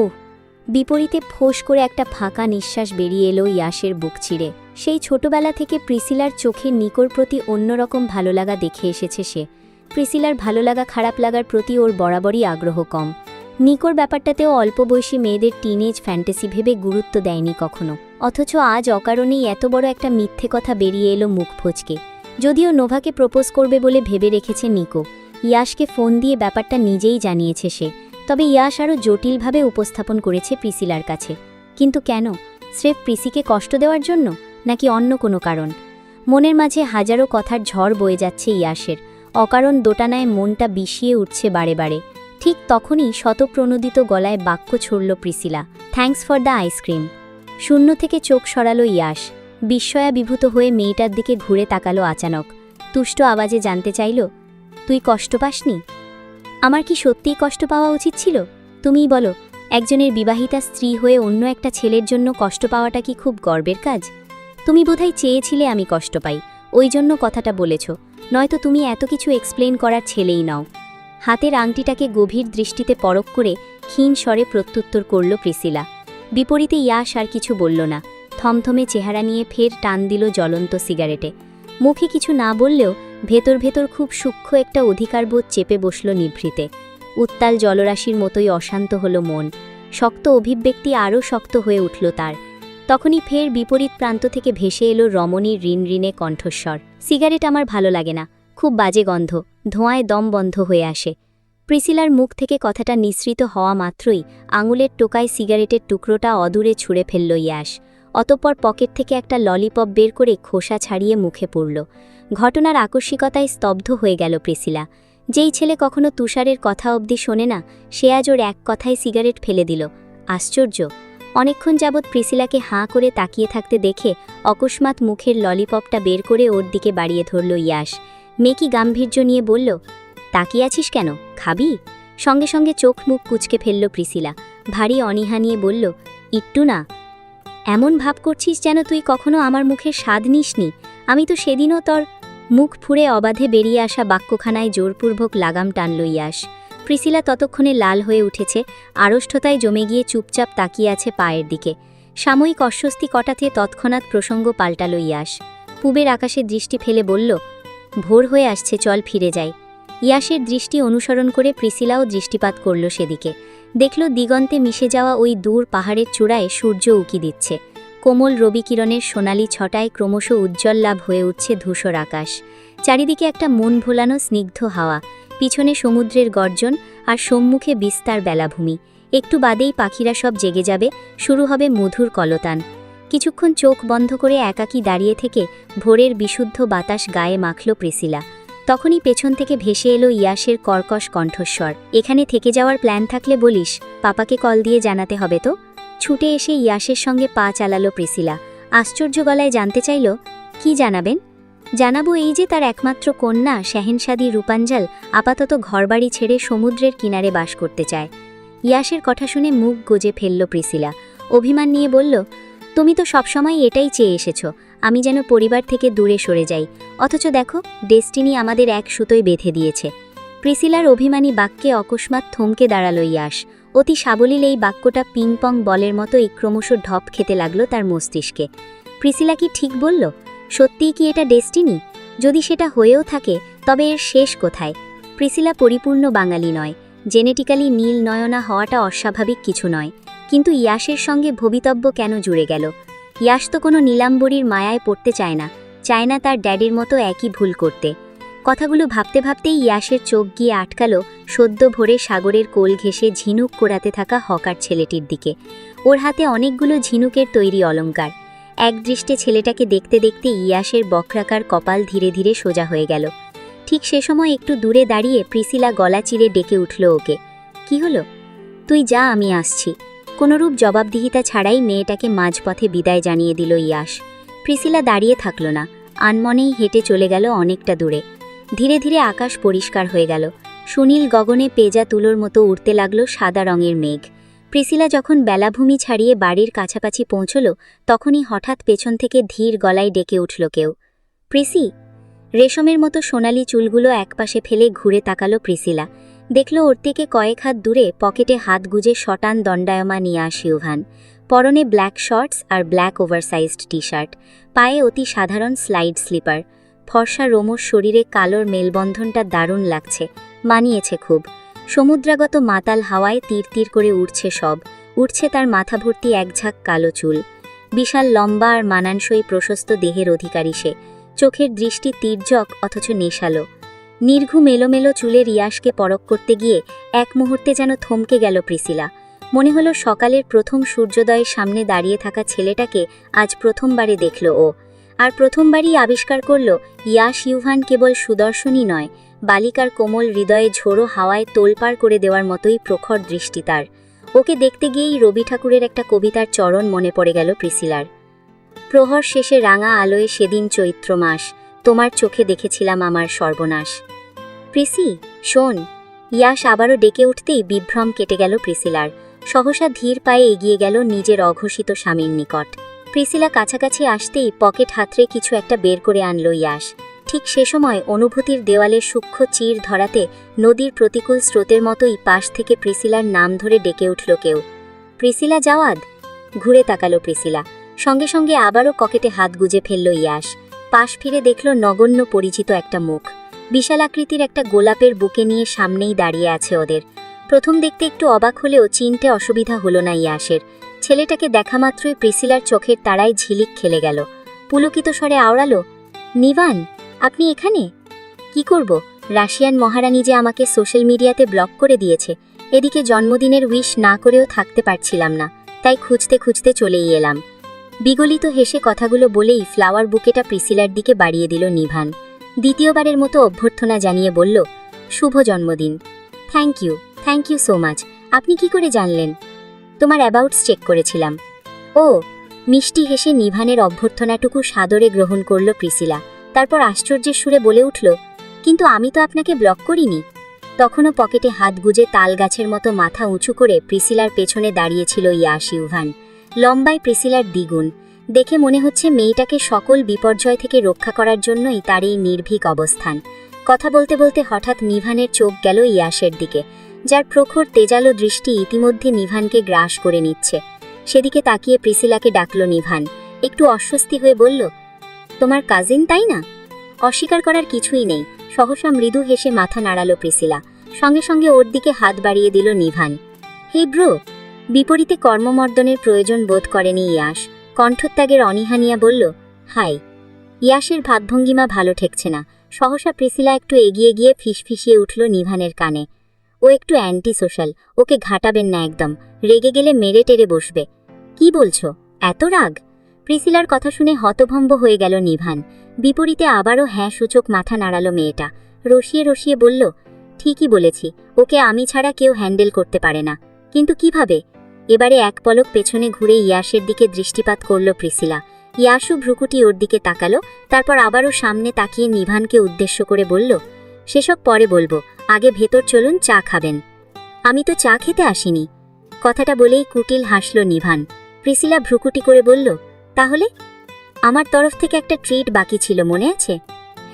বিপরীতে ফোঁস করে একটা ফাঁকা নিঃশ্বাস বেরিয়ে এলো ইয়াশের বুক চিরে। সেই ছোটবেলা থেকে প্রিসিলার চোখে নিকোর প্রতি অন্যরকম ভালো লাগা দেখে এসেছে সে। প্রিসিলার ভালো লাগা খারাপ লাগার প্রতি ওর বরাবরই আগ্রহ কম। নিকোর ব্যাপারটাতেও অল্প বয়সী মেয়েদের টিনেজ ফ্যান্টাসি ভেবে গুরুত্ব দেয়নি কখনো। অথচ আজ অকারণেই এত বড় একটা মিথ্যে কথা বেরিয়ে এলো মুখ ফচকে। যদিও নোভাকে প্রপোজ করবে বলে ভেবে রেখেছে নিকো, ইয়াশকে ফোন দিয়ে ব্যাপারটা নিজেই জানিয়েছে সে। তবে ইয়াশ আরও জটিলভাবে উপস্থাপন করেছে প্রিসিলার কাছে। কিন্তু কেন? স্রেফ প্রিসিকে কষ্ট দেওয়ার জন্য, নাকি অন্য কোনো কারণ? মনের মাঝে হাজারো কথার ঝড় বয়ে যাচ্ছে ইয়াশের। অকারণ দোটানায় মনটা বিষিয়ে উঠছে বারে বারে। ঠিক তখনই শতপ্রণোদিত গলায় বাক্য ছড়ল Priscilla, thanks for the ice cream. শূন্য থেকে চোখ সরালো ইয়াশ। বিস্ময়াবিভূত হয়ে মেয়েটার দিকে ঘুরে তাকালো আচানক। তুষ্ট আওয়াজে জানতে চাইল, তুই কষ্ট পাসনি? আমার কি সত্যিই কষ্ট পাওয়া উচিত ছিল? তুমিই বলো, একজনের বিবাহিতা স্ত্রী হয়ে অন্য একটা ছেলের জন্য কষ্ট পাওয়াটা কি খুব গর্বের কাজ? তুমি বোধহয় চেয়েছিলে আমি কষ্ট পাই, ওই জন্য কথাটা বলেছ, নয়তো তুমি এত কিছু এক্সপ্লেন করার ছেলেই নাও। হাতের আংটিটাকে গভীর দৃষ্টিতে পরখ করে ক্ষীণ স্বরে প্রত্যুত্তর করল প্রিসিলা। বিপরীতে ইয়াশ আর কিছু বলল না। থমথমে চেহারা নিয়ে ফের টান দিল জ্বলন্ত সিগারেটে। মুখে কিছু না বললেও ভেতর ভেতর খুব সূক্ষ্ম একটা অধিকারবোধ চেপে বসল নিভৃতে। উত্তাল জলরাশির মতোই অশান্ত হল মন। শক্ত অভিব্যক্তি আরও শক্ত হয়ে উঠল তার। তখনই ফের বিপরীত প্রান্ত থেকে ভেসে এলো রমণীর ঋণঋণে কণ্ঠস্বর, সিগারেট আমার ভালো লাগে না, খুব বাজে গন্ধ, ধোঁয়ায় দম বন্ধ হয়ে আসে। প্রিসিলার মুখ থেকে কথাটা নিঃসৃত হওয়া মাত্রই আঙুলের টোকায় সিগারেটের টুকরোটা অদূরে ছুঁড়ে ফেলল ইয়াশ। অতঃপর পকেট থেকে একটা ললিপপ বের করে খোসা ছাড়িয়ে মুখে পড়ল। ঘটনার আকস্মিকতায় স্তব্ধ হয়ে গেল প্রিসিলা। যেই ছেলে কখনো তুষারের কথা অবধি শোনে না, সে আজ ওর এক কথায় সিগারেট ফেলে দিল। আশ্চর্য! অনেকক্ষণ যাবৎ প্রিসিলাকে হাঁ করে তাকিয়ে থাকতে দেখে অকস্মাৎ মুখের ললিপপটা বের করে ওর দিকে বাড়িয়ে ধরল ইয়াশ। মেকি গাম্ভীর্য নিয়ে বলল, তাকিয়ে আছিস কেন, খাবি? সঙ্গে সঙ্গে চোখ মুখ কুঁচকে ফেলল প্রিসিলা। ভারী অনীহা নিয়ে বলল, একটু না। এমন ভাব করছিস যেন তুই কখনো আমার মুখের স্বাদ নিসনি। আমি তো সেদিনও তোর। মুখ ফুঁড়ে অবাধে বেরিয়ে আসা বাক্যখানায় জোরপূর্বক লাগাম টানল ইয়াশ। প্রিসিলা ততক্ষণে লাল হয়ে উঠেছে, আড়ষ্ঠতায় জমে গিয়ে চুপচাপ তাকিয়ে আছে পায়ের দিকে। সাময়িক অস্বস্তি কটাতে তৎক্ষণাৎ প্রসঙ্গ পাল্টাল ইয়াশ। পূবের আকাশে দৃষ্টি ফেলে বলল, ভোর হয়ে আসছে, চল ফিরে যাই। ইয়াশের দৃষ্টি অনুসরণ করে প্রিসিলাও দৃষ্টিপাত করল সেদিকে। দেখল দিগন্তে মিশে যাওয়া ওই দূর পাহাড়ের চূড়ায় সূর্য উকি দিচ্ছে। কোমল রবিকিরণের সোনালি ছটায় ক্রমশ উজ্জ্বল লাভ হয়ে উঠছে ধূসর আকাশ। চারিদিকে একটা মন ভোলানো স্নিগ্ধ হাওয়া, পিছনে সমুদ্রের গর্জন, আর সম্মুখে বিস্তার বেলাভূমি। একটু বাদেই পাখিরা সব জেগে যাবে, শুরু হবে মধুর কলতান। কিছুক্ষণ চোখ বন্ধ করে একাকী দাঁড়িয়ে থেকে ভোরের বিশুদ্ধ বাতাস গায়ে মাখল প্রিসিলা। তখনই পেছন থেকে ভেসে এলো ইয়াশের কর্কশ কণ্ঠস্বর, এখানে থেকে যাওয়ার প্ল্যান থাকলে বলিস, পাপাকে কল দিয়ে জানাতে হবে তো। ছুটে এসে ইয়াশের সঙ্গে পা চালালো প্রিসিলা। আশ্চর্য গলায় জানতে চাইল, কি জানাবেন? জানাবো এই যে তার একমাত্র কন্যা শাহেনশাদী রূপাঞ্জল আপাতত ঘরবাড়ি ছেড়ে সমুদ্রের কিনারে বাস করতে চায়। ইয়াশের কথা শুনে মুখ গজে ফেলল প্রিসিলা। অভিমান নিয়ে বলল, তুমি তো সবসময় এটাই চেয়ে এসেছ, আমি যেন পরিবার থেকে দূরে সরে যাই। অথচ দেখো, ডেস্টিনি আমাদের এক সুতোয় বেঁধে দিয়েছে। প্রিসিলার অভিমানী বাক্যে অকস্মাৎ থমকে দাঁড়ালো ইয়াশ। অতি সাবলীল এই বাক্যটা পিংপং বলের মতো ক্রমশ ঢপ খেতে লাগলো তার মস্তিষ্কে। প্রিসিলা কি ঠিক বলল? সত্যিই কি এটা ডেস্টিনি? যদি সেটা হয়েও থাকে, তবে এর শেষ কোথায়? প্রিসিলা পরিপূর্ণ বাঙালি নয়, জেনেটিক্যালি নীল নয়না হওয়াটা অস্বাভাবিক কিছু নয়। কিন্তু ইয়াশের সঙ্গে ভবিতব্য কেন জুড়ে গেল? ইয়াশ তো কোনো নীলাম্বরীর মায়ায় পড়তে চায় না তার ড্যাডির মতো একই ভুল করতে। কথাগুলো ভাবতে ভাবতেই ইয়াশের চোখ গিয়ে আটকালো সদ্য ভোরে সাগরের কোল ঘেঁষে ঝিনুক কোড়াতে থাকা হকার ছেলেটির দিকে। ওর হাতে অনেকগুলো ঝিনুকের তৈরি অলংকার। একদৃষ্টে ছেলেটাকে দেখতে দেখতে ইয়াশের বক্রাকার কপাল ধীরে ধীরে সোজা হয়ে গেল। ঠিক সে সময় একটু দূরে দাঁড়িয়ে প্রিসিলা গলা চিরে ডেকে উঠল ওকে। কি হলো? তুই যা, আমি আসছি। কোনোরূপ জবাবদিহিতা ছাড়াই মেয়েটাকে মাঝপথে বিদায় জানিয়ে দিল ইয়াশ। প্রিসিলা দাঁড়িয়ে থাকল না, আনমনেই হেঁটে চলে গেল অনেকটা দূরে। ধীরে ধীরে আকাশ পরিষ্কার হয়ে গেল। সুনীল গগনে পেজা তুলোর মতো উড়তে লাগল সাদা রঙের মেঘ। প্রিসিলা যখন বেলাভূমি ছাড়িয়ে বাড়ির কাছাকাছি পৌঁছল, তখনই হঠাৎ পেছন থেকে ধীর গলায় ডেকে উঠল কেউ। প্রিসি! রেশমের মতো সোনালি চুলগুলো একপাশে ফেলে ঘুরে তাকালো প্রিসিলা। দেখল ওর থেকে কয়েক হাত দূরে পকেটে হাত গুজে শটান দণ্ডায়মান ইয়াশ ইউভান। পরনে ব্ল্যাক শর্টস আর ব্ল্যাক ওভারসাইজড টি শার্ট, পায়ে অতি সাধারণ স্লাইড স্লিপার। ফর্সা রোমর শরীরে কালোর মেলবন্ধনটা দারুণ লাগছে, মানিয়েছে খুব। সমুদ্রাগত মাতাল হাওয়ায় তীর তীর করে উঠছে সব। উঠছে তার মাথা ভর্তি একঝাঁক কালো চুল। বিশাল লম্বা আর মানানসই প্রশস্ত দেহের অধিকারী সে। চোখের দৃষ্টি তীর্যক অথচ নেশালো। নির্ঘুম এলোমেলো চুলের ইয়াশকে পরখ করতে গিয়ে এক মুহূর্তে যেন থমকে গেল প্রিসিলা। মনে হলো সকালের প্রথম সূর্যোদয়ের সামনে দাঁড়িয়ে থাকা ছেলেটাকে আজ প্রথমবারে দেখল ও। আর প্রথমবারই আবিষ্কার করল ইয়াশ ইউভান কেবল সুদর্শনই নয়, বালিকার কোমল হৃদয়ে ঝোড়ো হাওয়ায় তোলপাড় করে দেওয়ার মতোই প্রখর দৃষ্টি তার। ওকে দেখতে গিয়েই রবি ঠাকুরের একটা কবিতার চরণ মনে পড়ে গেল প্রিসিলার। প্রহর শেষে রাঙা আলোয় সেদিন চৈত্র মাস, তোমার চোখে দেখেছিলাম আমার সর্বনাশ। প্রিসি, শোন! ইয়াশ আবারও ডেকে উঠতেই বিভ্রম কেটে গেল প্রিসিলার। সহসা ধীর পায়ে এগিয়ে গেল নিজের অঘোষিত স্বামীর নিকট। প্রিসিলা কাছাকাছি আসতেই পকেট হাতড়ে কিছু একটা বের করে আনল ইয়াশ। ঠিক সে সময় অনুভূতির দেওয়ালের সূক্ষ্ম চির ধরাতে নদীর প্রতিকূল স্রোতের মতোই পাশ থেকে প্রিসিলার নাম ধরে ডেকে উঠল কেউ। প্রিসিলা জাওয়াদ! ঘুরে তাকালো প্রিসিলা। সঙ্গে সঙ্গে আবারও পকেটে হাত গুজে ফেলল ইয়াশ। পাশ ফিরে দেখল নগণ্য পরিচিত একটা মুখ। বিশাল আকৃতির একটা গোলাপের বুকে নিয়ে সামনেই দাঁড়িয়ে আছে ওদের। প্রথম দেখতে একটু অবাক হলেও চিনতে অসুবিধা হলো না ইয়াশের। ছেলেটাকে দেখা মাত্রই প্রিসিলার চোখের তারায় ঝিলিক খেলে গেল। পুলকিত স্বরে আওড়ালো, নিভান, আপনি এখানে? কি করব? রাশিয়ান মহারানী যে আমাকে সোশ্যাল মিডিয়াতে ব্লক করে দিয়েছে। এদিকে জন্মদিনের উইশ না করেও থাকতে পারছিলাম না, তাই খুঁজতে খুঁজতে চলেই এলাম। বিগলিত হেসে কথাগুলো বলেই ফ্লাওয়ার বুকেটা প্রিসিলার দিকে বাড়িয়ে দিল নিভান। দ্বিতীয়বারের মতো অভ্যর্থনা জানিয়ে বলল, শুভ জন্মদিন। Thank you so much. আপনি কি করে জানলেন? তোমার অ্যাবাউটস চেক করেছিলাম। ও! মিষ্টি হেসে নিভানের অভ্যর্থনাটুকু সাদরে গ্রহণ করল প্রিসিলা। তারপর আশ্চর্যের সুরে বলে উঠল, কিন্তু আমি তো আপনাকে ব্লক করিনি। তখনও পকেটে হাত গুজে তাল গাছের মতো মাথা উঁচু করে প্রিসিলার পেছনে দাঁড়িয়েছিল ইয়াশ ইউভান। লম্বায় প্রিসিলার দ্বিগুণ। দেখে মনে হচ্ছে মেয়েটাকে সকল বিপর্যয় থেকে রক্ষা করার জন্যই তার এই নির্ভীক অবস্থান। কথা বলতে বলতে হঠাৎ নিভানের চোখ গেল ইয়াশের দিকে, যার প্রখর তেজালো দৃষ্টি ইতিমধ্যে নিভানকে গ্রাস করে নিচ্ছে। সেদিকে তাকিয়ে প্রিসিলাকে ডাকল নিভান। একটু অস্বস্তি হয়ে বলল, তোমার কাজিন, তাই না? অস্বীকার করার কিছুই নেই। সহসা মৃদু হেসে মাথা নাড়ালো প্রিসিলা। সঙ্গে সঙ্গে ওর দিকে হাত বাড়িয়ে দিল নিভান। Hey bro! বিপরীতে কর্মমর্দনের প্রয়োজন বোধ করেনি ইয়াশ। কণ্ঠত্যাগের অনীহানিয়া বলল, হাই। ইয়াশের ভাবভঙ্গিমা ভালো ঠেকছে না। সহসা প্রিসিলা একটু এগিয়ে গিয়ে ফিসফিসিয়ে উঠল নিভানের কানে। ও একটু অ্যান্টি সোশ্যাল, ওকে ঘাটাবেন না একদম। রেগে গেলে মেরে টেরে বসবে। কি বলছো? এত রাগ? প্রিসিলার কথা শুনে হতভম্ব হয়ে গেল নিভান। বিপরীতে আবারও হ্যাঁ সূচক মাথা নাড়ালো মেয়েটা। রসিয়ে রসিয়ে বলল, ঠিকই বলেছি, ওকে আমি ছাড়া কেউ হ্যান্ডেল করতে পারে না। কিন্তু কিভাবে? এবারে এক পলক পেছনে ঘুরে ইয়াশের দিকে দৃষ্টিপাত করল প্রিসিলা। ইয়াশু ভ্রুকুটি ওর দিকে তাকালো, তারপর আবারও সামনে তাকিয়ে নিভানকে উদ্দেশ্য করে বলল, সেসব পরে বলবো, আগে ভেতর চলুন, চা খাবেন। আমি তো চা খেতে আসিনি। কথাটা বলেই কুটিল হাসল নিভান। প্রিসিলা ভ্রুকুটি করে বলল, তাহলে? আমার তরফ থেকে একটা ট্রিট বাকি ছিল, মনে আছে?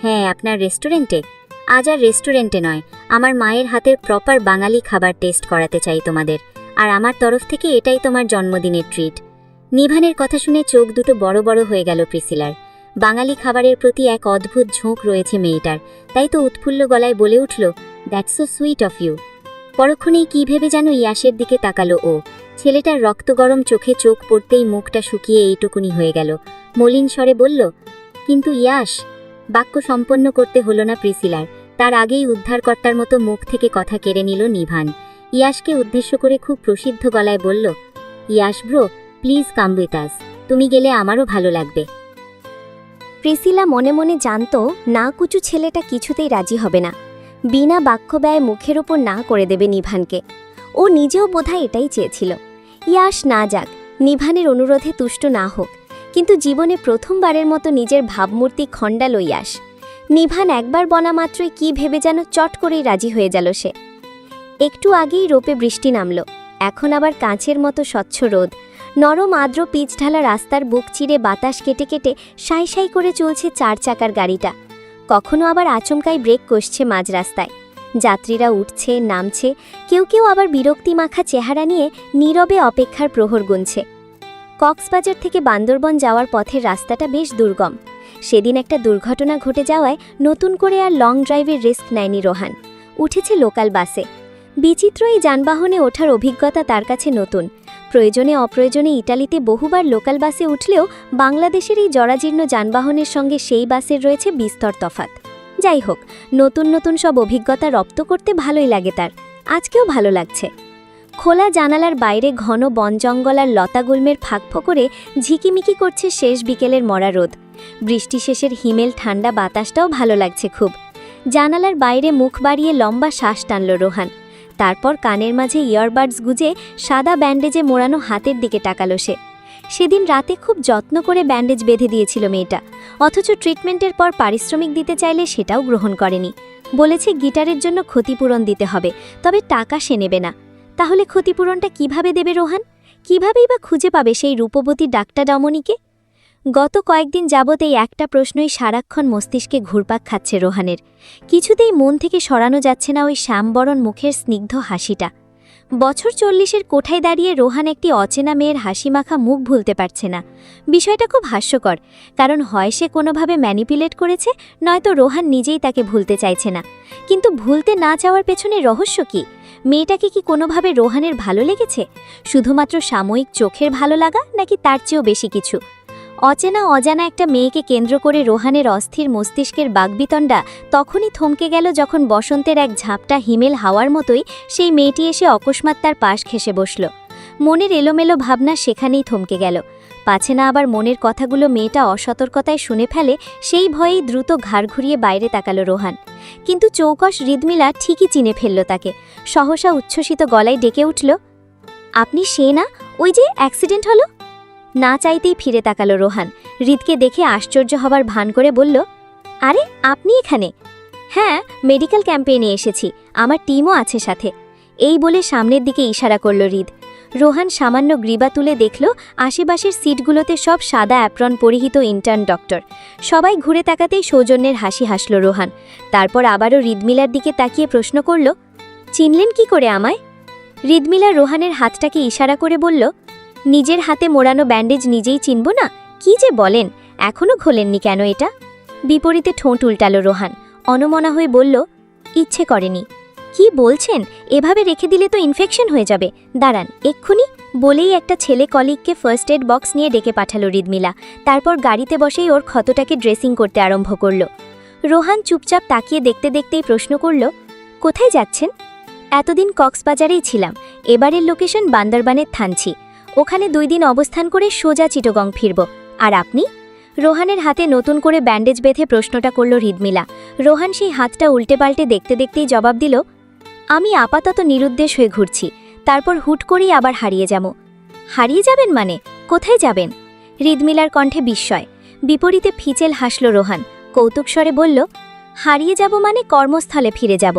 হ্যাঁ, আপনার রেস্টুরেন্টে। আজ আর রেস্টুরেন্টে নয়, আমার মায়ের হাতের প্রপার বাঙালি খাবার টেস্ট করাতে চাই তোমাদের। আর আমার তরফ থেকে এটাই তোমার জন্মদিনের ট্রিট। নিভানের কথা শুনে চোখ দুটো বড় বড় হয়ে গেল প্রিসিলার। বাঙালি খাবারের প্রতি এক অদ্ভুত ঝোঁক রয়েছে মেয়েটার, তাই তো উৎফুল্ল গলায় বলে উঠল, that's so sweet of you. পরক্ষণেই কী ভেবে যেন ইয়াশের দিকে তাকালো ও। ছেলেটার রক্তগরম চোখে চোখ পড়তেই মুখটা শুকিয়ে এইটুকুনি হয়ে গেল। মলিন স্বরে বলল, কিন্তু ইয়াশ। বাক্য সম্পন্ন করতে হলো না প্রিসিলার। তার আগেই উদ্ধারকর্তার মতো মুখ থেকে কথা কেড়ে নিল নিভান। ইয়াশকে উদ্দেশ্য করে খুব প্রসিদ্ধ গলায় বলল, Yash bro, please come with us. তুমি গেলে আমারও ভালো লাগবে। প্রিসিলা মনে মনে জানত না কুচু ছেলেটা কিছুতেই রাজি হবে না। বিনা বাক্য ব্যয় মুখের ওপর না করে দেবে নিভানকে। ও নিজেও বোধহয় এটাই চেয়েছিল। ইয়াশ না যাক, নিভানের অনুরোধে তুষ্ট না হোক, কিন্তু জীবনে প্রথমবারের মতো নিজের ভাবমূর্তি খণ্ডালো ইয়াশ। নিভান একবার বনা মাত্রই কি ভেবে যেন চট করেই রাজি হয়ে গেল সে। একটু আগেই রোপে বৃষ্টি নামল, এখন আবার কাঁচের মতো স্বচ্ছ রোদ। নরম আর্দ্র পিচ ঢালা রাস্তার বুক চিরে বাতাস কেটে কেটে সাই সাই করে চলছে 4 চাকার গাড়িটা। কখনো আবার আচমকাই ব্রেক কষছে মাঝ রাস্তায়। যাত্রীরা উঠছে নামছে, কেউ কেউ আবার বিরক্তি মাখা চেহারা নিয়ে নীরবে অপেক্ষার প্রহর গুনছে। কক্সবাজার থেকে বান্দরবন যাওয়ার পথের রাস্তাটা বেশ দুর্গম। সেদিন একটা দুর্ঘটনা ঘটে যাওয়ায় নতুন করে আর লং ড্রাইভের রিস্ক নেয়নি রোহান। উঠেছে লোকাল বাসে। বিচিত্র এই যানবাহনে ওঠার অভিজ্ঞতা তার কাছে নতুন। প্রয়োজনে অপ্রয়োজনে ইটালিতে বহুবার লোকাল বাসে উঠলেও বাংলাদেশের এই জরাজীর্ণ যানবাহনের সঙ্গে সেই বাসের রয়েছে বিস্তর তফাৎ। যাই হোক, নতুন নতুন সব অভিজ্ঞতা রপ্ত করতে ভালোই লাগে তার। আজকেও ভালো লাগছে। খোলা জানালার বাইরে ঘন বন জঙ্গল আর লতাগুল্মের ফাঁকফোকরে ঝিকিমিকি করছে শেষ বিকেলের মরা রোদ। বৃষ্টি শেষের হিমেল ঠান্ডা বাতাসটাও ভালো লাগছে খুব। জানালার বাইরে মুখ বাড়িয়ে লম্বা শ্বাস টানল রোহান। তারপর কানের মাঝে ইয়ারবাডস গুজে সাদা ব্যান্ডেজে মোড়ানো হাতের দিকে তাকালো সে। সেদিন রাতে খুব যত্ন করে ব্যান্ডেজ বেঁধে দিয়েছিল মেয়েটা, অথচ ট্রিটমেন্টের পর পারিশ্রমিক দিতে চাইলে সেটাও গ্রহণ করেনি। বলেছে গিটারের জন্য ক্ষতিপূরণ দিতে হবে, তবে টাকা সে নেবে না। তাহলে ক্ষতিপূরণটা কিভাবে দেবে রোহান? কিভাবেই বা খুঁজে পাবে সেই রূপবতী ডাক্তার রমণীকে? গত কয়েকদিন যাবৎ এই একটা প্রশ্নই সারাক্ষণ মস্তিষ্কে ঘুরপাক খাচ্ছে রোহানের। কিছুতেই মন থেকে সরানো যাচ্ছে না ওই শ্যামবরণ মুখের স্নিগ্ধ হাসিটা। বছর 40-এর কোঠায় দাঁড়িয়ে রোহান একটি অচেনা মেয়ের হাসিমাখা মুখ ভুলতে পারছে না। বিষয়টা খুব হাস্যকর, কারণ হয় সে কোনোভাবে ম্যানিপুলেট করেছে, নয়তো রোহান নিজেই তাকে ভুলতে চাইছে না। কিন্তু ভুলতে না চাওয়ার পেছনে রহস্য কি? মেয়েটাকে কি কোনোভাবে রোহানের ভালো লেগেছে? শুধুমাত্র সাময়িক চোখের ভালো লাগা, নাকি তার চেয়েও বেশি কিছু? অচেনা অজানা একটা মেয়েকে কেন্দ্র করে রোহানের অস্থির মস্তিষ্কের বাগবিতণ্ডা তখনই থমকে গেল যখন বসন্তের এক ঝাপটা হিমেল হাওয়ার মতোই সেই মেয়েটি এসে অকস্মাৎ তার পাশ ঘেঁষে বসল। মনের এলোমেলো ভাবনা সেখানেই থমকে গেল। পাছে না আবার মনের কথাগুলো মেয়েটা অসতর্কতায় শুনে ফেলে, সেই ভয়েই দ্রুত ঘাড় ঘুরিয়ে বাইরে তাকালো রোহান। কিন্তু চৌকস হৃদমিলা ঠিকই চিনে ফেলল তাকে। সহসা উচ্ছ্বসিত গলায় ডেকে উঠল, আপনি সে না, ওই যে অ্যাক্সিডেন্ট হলো? না চাইতেই ফিরে তাকালো রোহান। হৃদকে দেখে আশ্চর্য হবার ভান করে বলল, আরে আপনি এখানে? হ্যাঁ, মেডিকেল ক্যাম্পেইনে এসেছি, আমার টিমও আছে সাথে। এই বলে সামনের দিকে ইশারা করল হৃদ। রোহান সামান্য গ্রীবা তুলে দেখল আশেপাশের সিটগুলোতে সব সাদা অ্যাপ্রন পরিহিত ইন্টার্ন ডক্টর। সবাই ঘুরে তাকাতেই সৌজন্যের হাসি হাসল রোহান। তারপর আবারও হৃদমিলার দিকে তাকিয়ে প্রশ্ন করল, চিনলেন কি করে আমায়? হৃদমিলা রোহানের হাতটাকে ইশারা করে বলল, নিজের হাতে মোড়ানো ব্যান্ডেজ নিজেই চিনব না? কি যে বলেন, এখনও খোলেননি কেন এটা? বিপরীতে ঠোঁট উল্টালো রোহান। অনমনা হয়ে বলল, ইচ্ছে করেনি। কি বলছেন? এভাবে রেখে দিলে তো ইনফেকশন হয়ে যাবে। দাঁড়ান এক্ষুনি। বলেই একটা ছেলে কলিগকে ফার্স্ট এড বক্স নিয়ে ডেকে পাঠালো হৃদমিলা। তারপর গাড়িতে বসেই ওর ক্ষতটাকে ড্রেসিং করতে আরম্ভ করল। রোহান চুপচাপ তাকিয়ে দেখতে দেখতেই প্রশ্ন করল, কোথায় যাচ্ছেন? এতদিন কক্সবাজারেই ছিলাম, এবারের লোকেশন বান্দরবানের থানচি। ওখানে 2 দিন অবস্থান করে সোজা চিটগং ফিরব। আর আপনি? রোহানের হাতে নতুন করে ব্যান্ডেজ বেঁধে প্রশ্নটা করল হৃদমিলা। রোহান সেই হাতটা উল্টে পাল্টে দেখতে দেখতেই জবাব দিল, আমি আপাতত নিরুদ্দেশ হয়ে ঘুরছি, তারপর হুট করেই আবার হারিয়ে যাব। হারিয়ে যাবেন মানে? কোথায় যাবেন? হৃদমিলার কণ্ঠে বিস্ময়। বিপরীতে ফিচেল হাসল রোহান। কৌতুক স্বরে বলল, হারিয়ে যাব মানে কর্মস্থলে ফিরে যাব।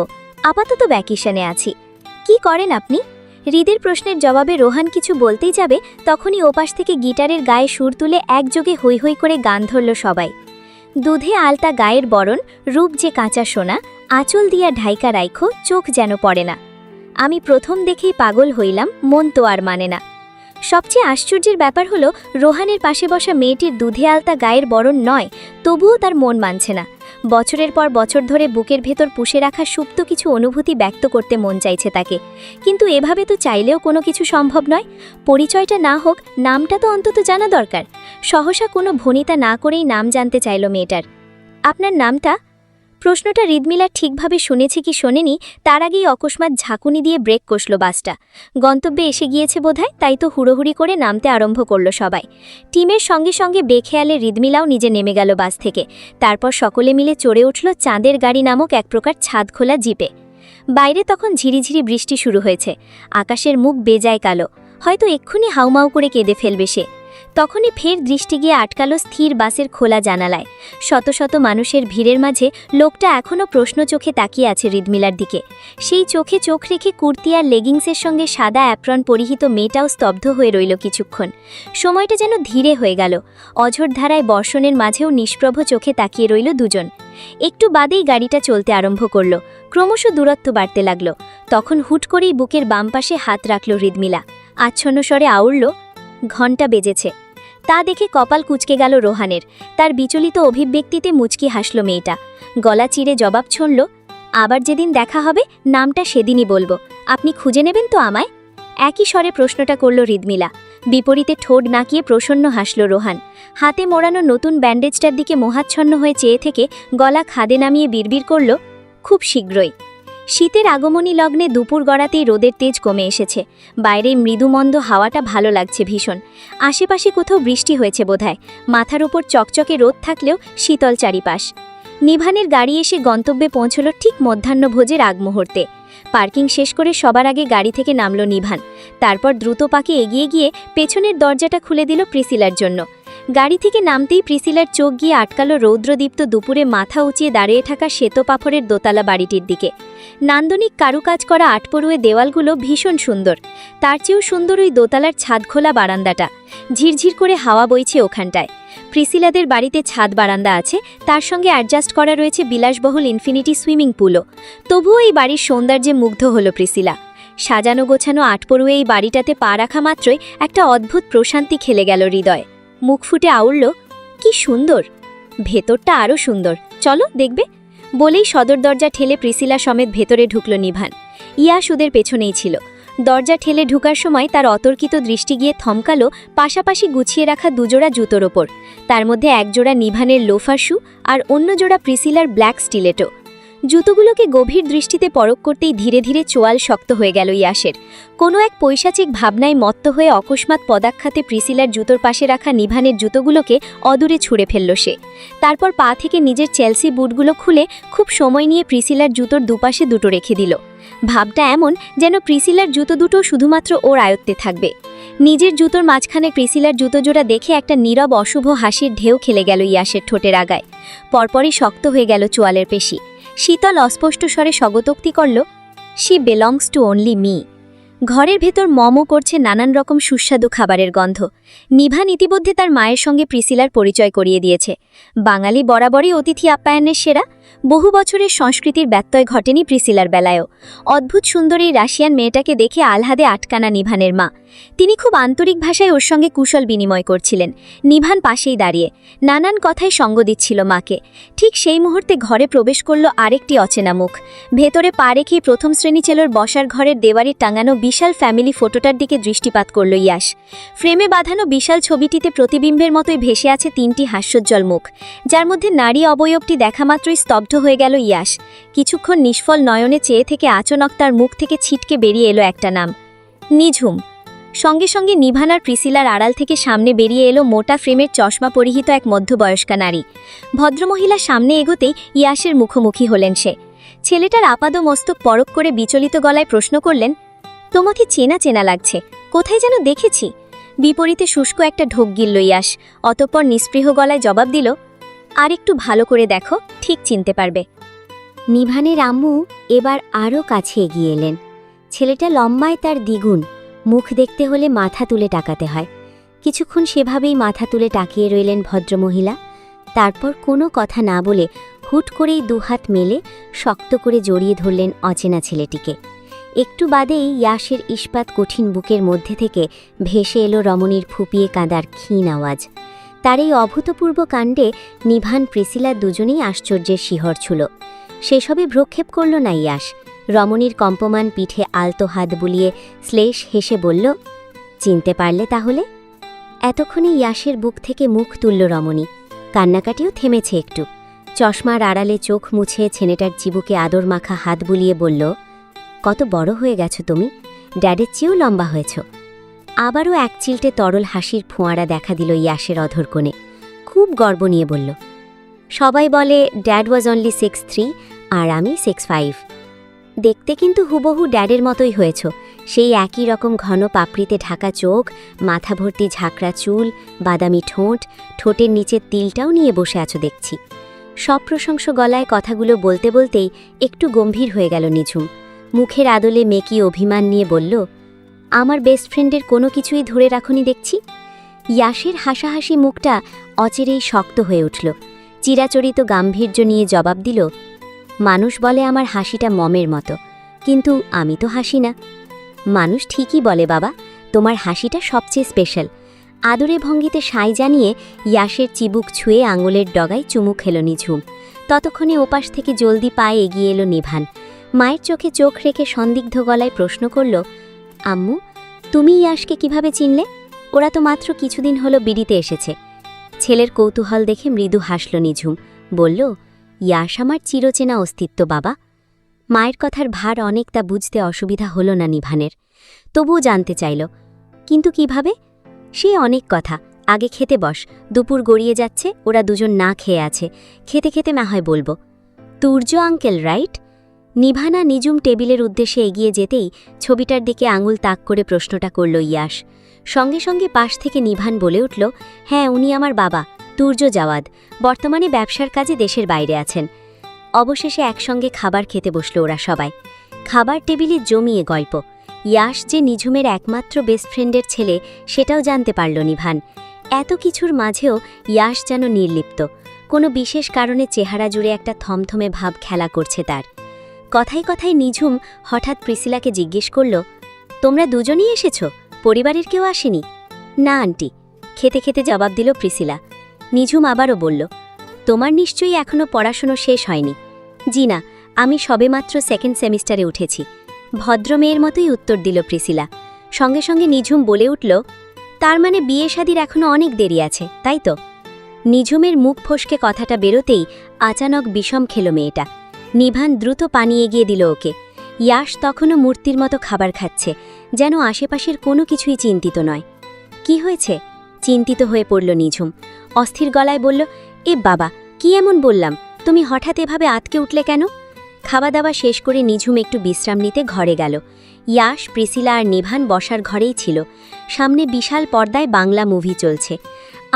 আপাতত ভ্যাকেশনে আছি। কি করেন আপনি? হৃদের প্রশ্নের জবাবে রোহান কিছু বলতেই যাবে, তখনই ওপাশ থেকে গিটারের গায়ে সুর তুলে একযোগে হৈ হৈ করে গান ধরল সবাই। দুধে আলতা গায়ের বরণ, রূপ যে কাঁচা সোনা, আঁচল দিয়া ঢাইকা রাইখো, চোখ যেন পড়ে না। আমি প্রথম দেখেই পাগল হইলাম, মন তো আর মানে না। সবচেয়ে আশ্চর্যের ব্যাপার হলো, রোহানের পাশে বসা মেয়েটির দুধে আলতা গায়ের বরণ নয়, তবুও তার মন মানছে না। বছরের পর বছর ধরে বুকের ভেতর পুষে রাখা সুপ্ত কিছু অনুভূতি ব্যক্ত করতে মন চাইছে তাকে, কিন্তু এভাবে তো চাইলেও কোনো কিছু সম্ভব নয়। পরিচয়টা না হোক, নামটা তো অন্তত জানা দরকার। সহসা কোনো ভনিতা না করেই নাম জানতে চাইল মেয়েটার। আপনার নামটা? প্রশ্নটা হৃদমিলা ঠিকভাবে শুনেছে কি শোনেনি, তার আগেই অকস্মাৎ ঝাঁকুনি দিয়ে ব্রেক কষল বাসটা। গন্তব্যে এসে গিয়েছে বোধহয়, তাই তো হুড়োহুড়ি করে নামতে আরম্ভ করল সবাই। টিমের সঙ্গে সঙ্গে বেখেয়ালে হৃদমিলাও নিজে নেমে গেল বাস থেকে। তারপর সকলে মিলে চড়ে উঠল চাঁদের গাড়ি নামক এক প্রকার ছাদ খোলা জিপে। বাইরে তখন ঝিরিঝিরি বৃষ্টি শুরু হয়েছে। আকাশের মুখ বেজায় কালো, হয়তো এক্ষুনি হাউমাউ করে কেঁদে ফেলবে সে। তখনই ফের দৃষ্টি গিয়ে আটকালো স্থির বাসের খোলা জানালায়। শত শত মানুষের ভিড়ের মাঝে লোকটা এখনও প্রশ্ন চোখে তাকিয়ে আছে হৃদমিলার দিকে। সেই চোখে চোখ রেখে কুর্তি আর লেগিংসের সঙ্গে সাদা অ্যাপ্রন পরিহিত মেয়েটাও স্তব্ধ হয়ে রইল কিছুক্ষণ। সময়টা যেন ধীরে হয়ে গেল। অঝোর ধারায় বর্ষণের মাঝেও নিষ্প্রভ চোখে তাকিয়ে রইল দুজন। একটু বাদেই গাড়িটা চলতে আরম্ভ করল। ক্রমশ দূরত্ব বাড়তে লাগল। তখন হুট করেই বুকের বাম পাশে হাত রাখল হৃদমিলা। আচ্ছন্ন স্বরে আউড়ল, ঘণ্টা বেজেছে। তা দেখে কপাল কুঁচকে গেল রোহানের। তার বিচলিত অভিব্যক্তিতে মুচকি হাসল মেয়েটা। গলা চিরে জবাব ছড়ল, আবার যেদিন দেখা হবে নামটা সেদিনই বলবো। আপনি খুঁজে নেবেন তো আমায়? একই স্বরে প্রশ্নটা করল হৃদমিলা। বিপরীতে ঠোঁট নাকিয়ে প্রসন্ন হাসল রোহান। হাতে মোড়ানো নতুন ব্যান্ডেজটার দিকে মোহাচ্ছন্ন হয়ে চেয়ে থেকে গলা খাদে নামিয়ে বিড়বিড় করল, খুব শীঘ্রই। শীতের আগমনী লগ্নে দুপুর গড়াতেই রোদের তেজ কমে এসেছে। বাইরে মৃদুমন্দ হাওয়াটা ভালো লাগছে ভীষণ। আশেপাশে কোথাও বৃষ্টি হয়েছে বোধহয়। মাথার ওপর চকচকে রোদ থাকলেও শীতল চারিপাশ। নিভানের গাড়ি এসে গন্তব্যে পৌঁছল ঠিক মধ্যাহ্নভোজের আগ মুহূর্তে। পার্কিং শেষ করে সবার আগে গাড়ি থেকে নামল নিভান। তারপর দ্রুত পাকে এগিয়ে গিয়ে পেছনের দরজাটা খুলে দিল প্রিসিলার জন্য। গাড়ি থেকে নামতেই প্রিসিলার চোখ গিয়ে আটকাল রৌদ্রদীপ্ত দুপুরে মাথা উঁচিয়ে দাঁড়িয়ে থাকা শ্বেতপাথরের দোতলা বাড়িটির দিকে। নান্দনিক কারুকাজ করা আটপড়ুয়ে দেওয়ালগুলো ভীষণ সুন্দর। তার চেয়েও সুন্দর ওই দোতলার ছাদ খোলা বারান্দাটা। ঝিরঝির করে হাওয়া বইছে ওখানটায়। প্রিসিলাদের বাড়িতে ছাদ বারান্দা আছে, তার সঙ্গে অ্যাডজাস্ট করা রয়েছে বিলাসবহুল ইনফিনিটি সুইমিং পুলও। তবুও এই বাড়ির সৌন্দর্যে মুগ্ধ হল প্রিসিলা। সাজানো গোছানো আটপড়ুয়ে এই বাড়িটাতে পা রাখা মাত্রই একটা অদ্ভুত প্রশান্তি খেলে গেল হৃদয়। মুখ ফুটে আউড়ল, কি সুন্দর! ভেতরটা আরও সুন্দর, চলো দেখবে। বলেই সদর দরজা ঠেলে প্রিসিলা সমেত ভেতরে ঢুকল নিভান। ইয়াস ওদের পেছনেই ছিল। দরজা ঠেলে ঢুকার সময় তার অতর্কিত দৃষ্টি গিয়ে থমকালো পাশাপাশি গুছিয়ে রাখা দুজোড়া জুতোর ওপর। তার মধ্যে একজোড়া নিভানের লোফার শু আর অন্য জোড়া প্রিসিলার ব্ল্যাক স্টিলেটো। জুতোগুলোকে গভীর দৃষ্টিতে পরখ করতেই ধীরে ধীরে চোয়াল শক্ত হয়ে গেল ইয়াসের। কোনো এক পৈশাচিক ভাবনায় মত্ত হয়ে অকস্মাৎ পদাক্ষাতে প্রিসিলার জুতোর পাশে রাখা নিভানের জুতোগুলোকে অদূরে ছুঁড়ে ফেলল সে। তারপর পা থেকে নিজের চেলসি বুটগুলো খুলে খুব সময় নিয়ে প্রিসিলার জুতোর দুপাশে দুটো রেখে দিল। ভাবটা এমন যেন প্রিসিলার জুতো দুটো শুধুমাত্র ওর আয়ত্তে থাকবে। নিজের জুতোর মাঝখানে প্রিসিলার জুতো জোড়া দেখে একটা নীরব অশুভ হাসির ঢেউ খেলে গেল ইয়াসের ঠোঁটের আগায়। পরপরই শক্ত হয়ে গেল চোয়ালের পেশি। শীতল অস্পষ্ট স্বরে স্বগতোক্তি করল, she belongs to only me. ঘরের ভেতর মমো করছে নানান রকম সুস্বাদু খাবারের গন্ধ। নিভান ইতিমধ্যে তার মায়ের সঙ্গে প্রিসিলার পরিচয় করিয়ে দিয়েছে। বাঙালি বরাবরই অতিথি আপ্যায়নের সেরা। বহু বছরের সংস্কৃতির ব্যত্যয় ঘটেনি প্রিসিলার বেলায়ও। অদ্ভুত সুন্দর এই রাশিয়ান মেয়েটাকে দেখে আহ্লাদে আটকানা নিভানের মা। তিনি খুব আন্তরিক ভাষায় ওর সঙ্গে কুশল বিনিময় করছিলেন। নিভান পাশেই দাঁড়িয়ে নানান কথায় সঙ্গ দিচ্ছিল মাকে। ঠিক সেই মুহূর্তে ঘরে প্রবেশ করল আরেকটি অচেনা মুখ। ভেতরে পা রেখেই প্রথম শ্রেণী ছেলের বসার ঘরের দেওয়ারে টাঙানো বিশাল ফ্যামিলি ফটোটার দিকে দৃষ্টিপাত করল ইয়াস। ফ্রেমে বাঁধানো বিশাল ছবিটিতে প্রতিবিম্বের মতোই ভেসে আছে তিনটি হাস্যোজ্জ্বল মুখ, যার মধ্যে নারী অবয়বটি দেখা মাত্রই স্তব্ধ হয়ে গেল ইয়াস। কিছুক্ষণ নিষ্ফল নয়নে চেয়ে থেকে আচনক তার মুখ থেকে ছিটকে বেরিয়ে এলো একটা নাম, নিঝুম। সঙ্গে সঙ্গে নিভান আর প্রিসিলার আড়াল থেকে সামনে বেরিয়ে এলো মোটা ফ্রেমের চশমা পরিহিত এক মধ্যবয়স্কা নারী। ভদ্রমহিলা সামনে এগোতেই ইয়াসের মুখোমুখি হলেন সে। ছেলেটার আপাদ মস্তক পরক করে বিচলিত গলায় প্রশ্ন করলেন, তোমাকে চেনা চেনা লাগছে, কোথায় যেন দেখেছি। বিপরীতে শুষ্ক একটা ঢোক গিলল ইয়াস। অতঃপর নিস্পৃহ গলায় জবাব দিল, আর একটু ভালো করে দেখো, ঠিক চিনতে পারবে। নিভানের আম্মু এবার আরও কাছে এগিয়ে এলেন। ছেলেটা লম্বায় তার দ্বিগুণ। মুখ দেখতে হলে মাথা তুলে তাকাতে হয়। কিছুক্ষণ সেভাবেই মাথা তুলে তাকিয়ে রইলেন ভদ্রমহিলা। তারপর কোনো কথা না বলে হুট করেই দুহাত মেলে শক্ত করে জড়িয়ে ধরলেন অচেনা ছেলেটিকে। একটু বাদেই ইয়াসের ইস্পাত কঠিন বুকের মধ্যে থেকে ভেসে এলো রমণীর ফুপিয়ে কাঁদার ক্ষীণ আওয়াজ। তার এই অভূতপূর্ব কাণ্ডে নিভান প্রিসিলা দুজনেই আশ্চর্যের শিহর ছুল। সেসবে ভ্রক্ষেপ করল না ইয়াস। রমণীর কম্পমান পিঠে আলতো হাত বুলিয়ে শ্লেষ হেসে বলল, চিনতে পারলে তাহলে? এতক্ষণে ইয়াসের বুক থেকে মুখ তুলল রমণী। কান্নাকাটিও থেমেছে একটু। চশমার আড়ালে চোখ মুছে ছেলেটার চিবুকে আদর মাখা হাত বুলিয়ে বলল, কত বড় হয়ে গেছো তুমি, ড্যাডের চেয়েও লম্বা হয়েছ। আবারও এক চিলটে তরল হাসির ফোঁয়ারা দেখা দিল ইয়াসের অধর কোণে। খুব গর্ব নিয়ে বলল, সবাই বলে ড্যাড ওয়াজ অনলি 6'3" আর আমি 6'5". দেখতে কিন্তু হুবহু ড্যাডের মতোই হয়েছ। সেই একই রকম ঘন পাপড়িতে ঢাকা চোখ, মাথা ভর্তি ঝাঁকড়া চুল, বাদামি ঠোঁট, ঠোঁটের নিচের তিলটাও নিয়ে বসে আছো দেখছি। সপ্রশংস গলায় কথাগুলো বলতে বলতেই একটু গম্ভীর হয়ে গেল নিঝুম। মুখের আদলে মেকি অভিমান নিয়ে বলল, আমার বেস্ট ফ্রেন্ডের কোনো কিছুই ধরে রাখুনি দেখছি। ইয়াসের হাসাহাসি মুখটা অচিরেই শক্ত হয়ে উঠল। চিরাচরিত গাম্ভীর্য নিয়ে জবাব দিল, মানুষ বলে আমার হাসিটা মমের মতো, কিন্তু আমি তো হাসি না। মানুষ ঠিকই বলে বাবা, তোমার হাসিটা সবচেয়ে স্পেশাল। আদরে ভঙ্গিতে সাই জানিয়ে ইয়াসের চিবুক ছুঁয়ে আঙুলের ডগায় চুমু খেল নিঝুম। ততক্ষণে ওপাশ থেকে জলদি পায়ে এগিয়ে এলো নিভান। মায়ের চোখে চোখ রেখে সন্দিগ্ধ গলায় প্রশ্ন করল, আম্মু, তুমি ইয়াসকে কিভাবে চিনলে? ওরা তো মাত্র কিছুদিন হলো বিড়িতে এসেছে। ছেলের কৌতূহল দেখে মৃদু হাসল নিঝুম, বলল, ইয়াস আমার চিরচেনা অস্তিত্ব বাবা। মায়ের কথার ভার অনেকটা বুঝতে অসুবিধা হল না নিভানের। তবুও জানতে চাইল, কিন্তু কিভাবে? সে অনেক কথা, আগে খেতে বস, দুপুর গড়িয়ে যাচ্ছে, ওরা দুজন না খেয়ে আছে, খেতে খেতে না হয় বলবো। Turjo uncle right? নিভানা নিজুম টেবিলের উদ্দেশ্যে এগিয়ে যেতেই ছবিটার দিকে আঙুল তাক করে প্রশ্নটা করল ইয়াস। সঙ্গে সঙ্গে পাশ থেকে নিভান বলে উঠল, হ্যাঁ, উনি আমার বাবা, তুর্য জাওয়াদ। বর্তমানে ব্যবসার কাজে দেশের বাইরে আছেন। অবশেষে একসঙ্গে খাবার খেতে বসল ওরা সবাই। খাবার টেবিলে জমিয়ে গল্প। ইয়াস যে নিঝুমের একমাত্র বেস্ট ফ্রেন্ডের ছেলে সেটাও জানতে পারল নিভান। এত কিছুর মাঝেও ইয়াস যেন নির্লিপ্ত, কোনো বিশেষ কারণে চেহারা জুড়ে একটা থমথমে ভাব খেলা করছে তার। কথায় কথায় নিঝুম হঠাৎ প্রিসিলাকে জিজ্ঞেস করল, তোমরা দুজনই এসেছ, পরিবারের কেউ আসেনি? না আন্টি, খেতে খেতে জবাব দিল প্রিসিলা। নিঝুম আবারও বলল, তোমার নিশ্চয়ই এখনও পড়াশুনো শেষ হয়নি? জি না, আমি সবেমাত্র সেকেন্ড সেমিস্টারে উঠেছি। ভদ্রমেয়ের মতোই উত্তর দিল প্রিসিলা। সঙ্গে সঙ্গে নিঝুম বলে উঠল, তার মানে বিয়ে শাদির এখনও অনেক দেরি আছে, তাই তো? নিঝুমের মুখ ফসকে কথাটা বেরোতেই আচানক বিষম খেল মেয়েটা। নিভান দ্রুত পানি এগিয়ে দিল ওকে। ইয়াস তখনও মূর্তির মতো খাবার খাচ্ছে, যেন আশেপাশের কোনো কিছুই চিন্তিত নয়। কি হয়েছে? চিন্তিত হয়ে পড়ল নিঝুম। অস্থির গলায় বলল, এ বাবা, কি এমন বললাম, তুমি হঠাৎ এভাবে আতকে উঠলে কেন? খাওয়া দাওয়া শেষ করে নিঝুম একটু বিশ্রাম নিতে ঘরে গেল। ইয়াস, প্রিসিলা আর নিভান বসার ঘরেই ছিল। সামনে বিশাল পর্দায় বাংলা মুভি চলছে।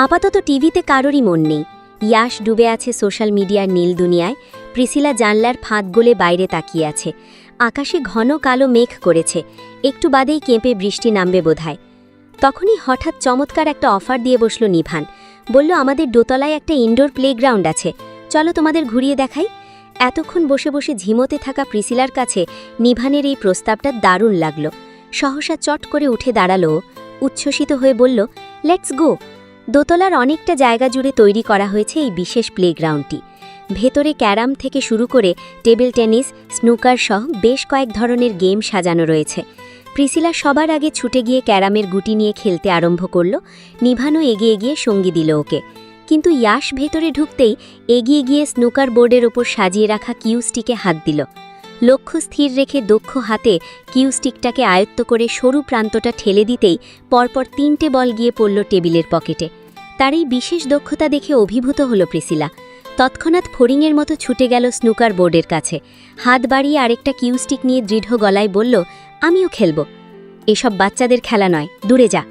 আপাতত টিভিতে কারোরই মন নেই। ইয়াস ডুবে আছে সোশ্যাল মিডিয়ার নীল দুনিয়ায়। প্রিসিলা জানলার ফাঁক গলে বাইরে তাকিয়ে আছে। আকাশে ঘন কালো মেঘ করেছে, একটু বাদেই কেঁপে বৃষ্টি নামবে বোধহয়। তখনই হঠাৎ চমৎকার একটা অফার দিয়ে বসল নিভান। বলল, আমাদের দোতলায় একটা ইনডোর প্লেগ্রাউন্ড আছে, চলো তোমাদের ঘুরিয়ে দেখাই। এতক্ষণ বসে বসে ঝিমোতে থাকা প্রিসিলার কাছে নিভানের এই প্রস্তাবটা দারুণ লাগল। সহসা চট করে উঠে দাঁড়ালো, উচ্ছ্বসিত হয়ে বলল, লেটস গো। দোতলার অনেকটা জায়গা জুড়ে তৈরি করা হয়েছে এই বিশেষ প্লেগ্রাউন্ডটি। ভেতরে ক্যারাম থেকে শুরু করে টেবিল টেনিস, স্নুকার সহ বেশ কয়েক ধরনের গেম সাজানো রয়েছে। প্রিসিলা সবার আগে ছুটে গিয়ে ক্যারামের গুটি নিয়ে খেলতে আরম্ভ করল। নিভানও এগিয়ে গিয়ে সঙ্গী দিল ওকে। কিন্তু ইয়াস ভেতরে ঢুকতেই এগিয়ে গিয়ে স্নুকার বোর্ডের ওপর সাজিয়ে রাখা কিউস্টিকে হাত দিল। লক্ষ্য স্থির রেখে দক্ষ হাতে কিউস্টিকটাকে আয়ত্ত করে সরু প্রান্তটা ঠেলে দিতেই পরপর 3টে বল গিয়ে পড়ল টেবিলের পকেটে। তার এই বিশেষ দক্ষতা দেখে অভিভূত হল প্রিসিলা। তৎক্ষণাৎ ফড়িংয়ের মতো ছুটে গেল স্নুকার বোর্ডের কাছে। হাত বাড়িয়ে আরেকটা কিউস্টিক নিয়ে দৃঢ় গলায় বলল, আমিও খেলব। এসব বাচ্চাদের খেলা নয়, দূরে যা।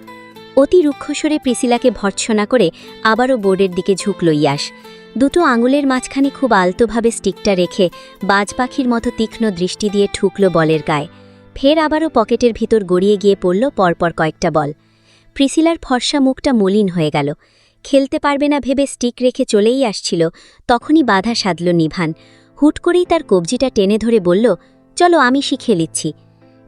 অতি রুক্ষস্বরে প্রিসিলাকে ভর্ৎসনা করে আবারও বোর্ডের দিকে ঝুঁকল ইয়াস। দুটো আঙুলের মাঝখানে খুব আলতোভাবে স্টিকটা রেখে বাজ পাখির মতো তীক্ষ্ণ দৃষ্টি দিয়ে ঠুকল বলের গায়ে। ফের আবারও পকেটের ভিতর গড়িয়ে গিয়ে পড়ল পরপর কয়েকটা বল। প্রিসিলার ফর্সা মুখটা মলিন হয়ে গেল। খেলতে পারবে না ভেবে স্টিক রেখে চলেই আসছিল, তখনই বাধা সাধল নিভান। হুট করেই তার কবজিটা টেনে ধরে বলল, চলো আমি শিখিয়ে দিচ্ছি।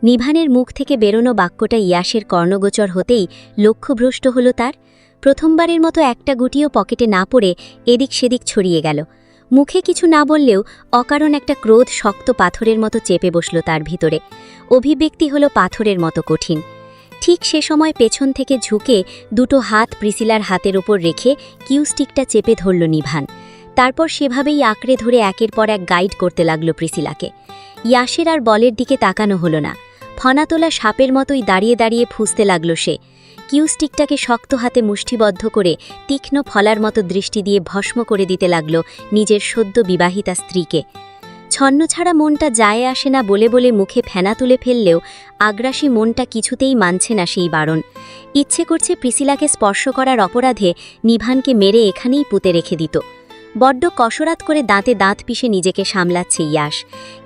নিভানের মুখ থেকে বেরোনো বাক্যটা ইয়াসের কর্ণগোচর হতেই লক্ষ্যভ্রষ্ট হল তার। প্রথমবারের মতো একটা গুটিও পকেটে না পড়ে এদিক সেদিক ছড়িয়ে গেল। মুখে কিছু না বললেও অকারণ একটা ক্রোধ শক্ত পাথরের মতো চেপে বসল তার ভিতরে। অভিব্যক্তি হল পাথরের মতো কঠিন। ঠিক সে সময় পেছন থেকে ঝুঁকে দুটো হাত প্রিসিলার হাতের ওপর রেখে কিউস্টিকটা চেপে ধরল নিভান। তারপর সেভাবেই আঁকড়ে ধরে একের পর এক গাইড করতে লাগল প্রিসিলাকে। ইয়াসের আর বলের দিকে তাকানো হলো না। ফনাতোলা সাপের মতোই দাঁড়িয়ে দাঁড়িয়ে ফুঁসতে লাগল সে। কিউস্টিকটাকে শক্ত হাতে মুষ্টিবদ্ধ করে তীক্ষ্ণ ফলার মতো দৃষ্টি দিয়ে ভস্ম করে দিতে লাগল নিজের সদ্য বিবাহিতা স্ত্রীকে। 6 ছন্নছাড়া মনটা যায় আসে না বলে বলে মুখে ফেনা তুলে ফেললেও আগ্রাসী মনটা কিছুতেই মানছে না সেই বারণ। ইচ্ছে করছে প্রিসিলাকে স্পর্শ করার অপরাধে নিভানকে মেরে এখানেই পুঁতে রেখে দিত। বড্ড কসরাত করে দাঁতে দাঁত পিষে নিজেকে সামলাচ্ছে ইয়াশ,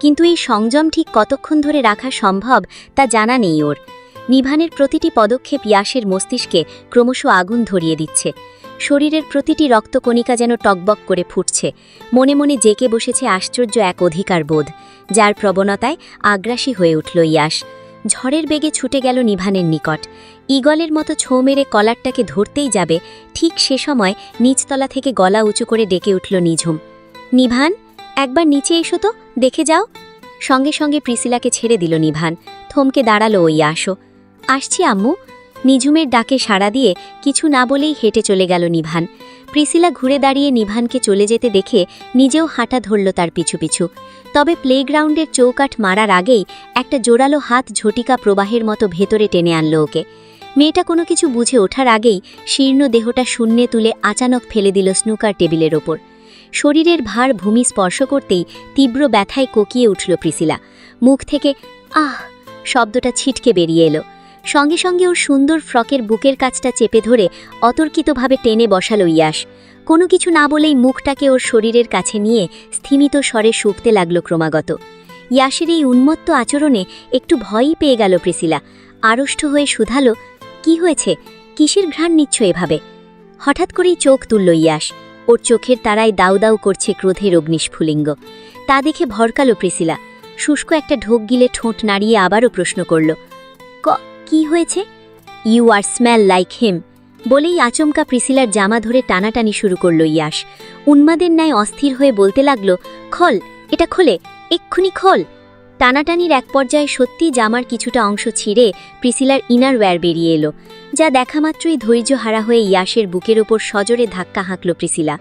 কিন্তু এই সংযম ঠিক কতক্ষণ ধরে রাখা সম্ভব তা জানা নেই ওর। নিভানের প্রতিটি পদক্ষেপ ইয়াশের মস্তিষ্কে ক্রমশ আগুন ধরিয়ে দিচ্ছে। শরীরের প্রতিটি রক্তকণিকা যেন টকবক করে ফুটছে। মনে মনে জেকে বসেছে আশ্চর্য এক অধিকার বোধ, যার প্রবণতায় আগ্রাসী হয়ে উঠল ইয়াশ। ঝড়ের বেগে ছুটে গেল নিভানের নিকট। ঈগলের মতো ছোঁ মেরে কলারটাকে ধরতেই যাবে, ঠিক সে সময় নিচতলা থেকে গলা উঁচু করে ডেকে উঠল নিঝুম। নিভান, একবার নিচে এসো তো, দেখে যাও। সঙ্গে সঙ্গে প্রিসিলাকে ছেড়ে দিল নিভান। থমকে দাঁড়ালো ওই আসো। আসছি আম্মু। নিঝুমের ডাকে সাড়া দিয়ে কিছু না বলেই হেঁটে চলে গেল নিভান। প্রিসিলা ঘুরে দাঁড়িয়ে নিভানকে চলে যেতে দেখে নিজেও হাঁটা ধরল তার পিছু পিছু। তবে প্লেগ্রাউন্ডের চৌকাঠ মারার আগেই একটা জোরালো হাত ঝটিকা প্রবাহের মতো ভেতরে টেনে আনল ওকে। মেয়েটা কোনো কিছু বুঝে ওঠার আগেই শীর্ণ দেহটা শূন্যে তুলে আচানক ফেলে দিল স্নুকার টেবিলের ওপর। শরীরের ভার ভূমি স্পর্শ করতেই তীব্র ব্যথায় কোকিয়ে উঠল প্রিসিলা। মুখ থেকে আহ শব্দটা ছিটকে বেরিয়ে এলো। সঙ্গে সঙ্গে ওর সুন্দর ফ্রকের বুকের কাছটা চেপে ধরে অতর্কিতভাবে টেনে বসালো ইয়াশ। কোনো কিছু না বলেই মুখটাকে ওর শরীরের কাছে নিয়ে স্থিমিত স্বরে শুকতে লাগল ক্রমাগত। ইয়াশের এই উন্মত্ত আচরণে একটু ভয়ই পেয়ে গেল প্রিসিলা। আড়ষ্ট হয়ে শুধালো, কি হয়েছে? কিসের ঘ্রাণ নিচ্ছ এভাবে? হঠাৎ করেই চোখ তুলল ইয়াশ। ওর চোখের তারায় দাউ দাউ করছে ক্রোধের অগ্নিস্ফুলিঙ্গ। তা দেখে ভরকালো প্রিসিলা। শুষ্ক একটা ঢোক গিলে ঠোঁট নাড়িয়ে আবারও প্রশ্ন করল, কি হয়েছে? You are smell like him. বলেই আচমকা প্রিসিলার জামা ধরে টানাটানি শুরু করল ইয়াশ। উন্মাদের ন্যায় অস্থির হয়ে বলতে লাগল, খোল, এটা খোলে, এক্ষুনি খোল। টানাটানির এক পর্যায়ে সত্যি জামার কিছুটা অংশ ছিঁড়ে প্রিসিলার ইনার ওয়্যার বেরিয়ে এলো, যা দেখামাত্রই ধৈর্য হারা হয়ে ইয়াশের বুকের ওপর সজোরে ধাক্কা হাঁকল প্রিসিলা।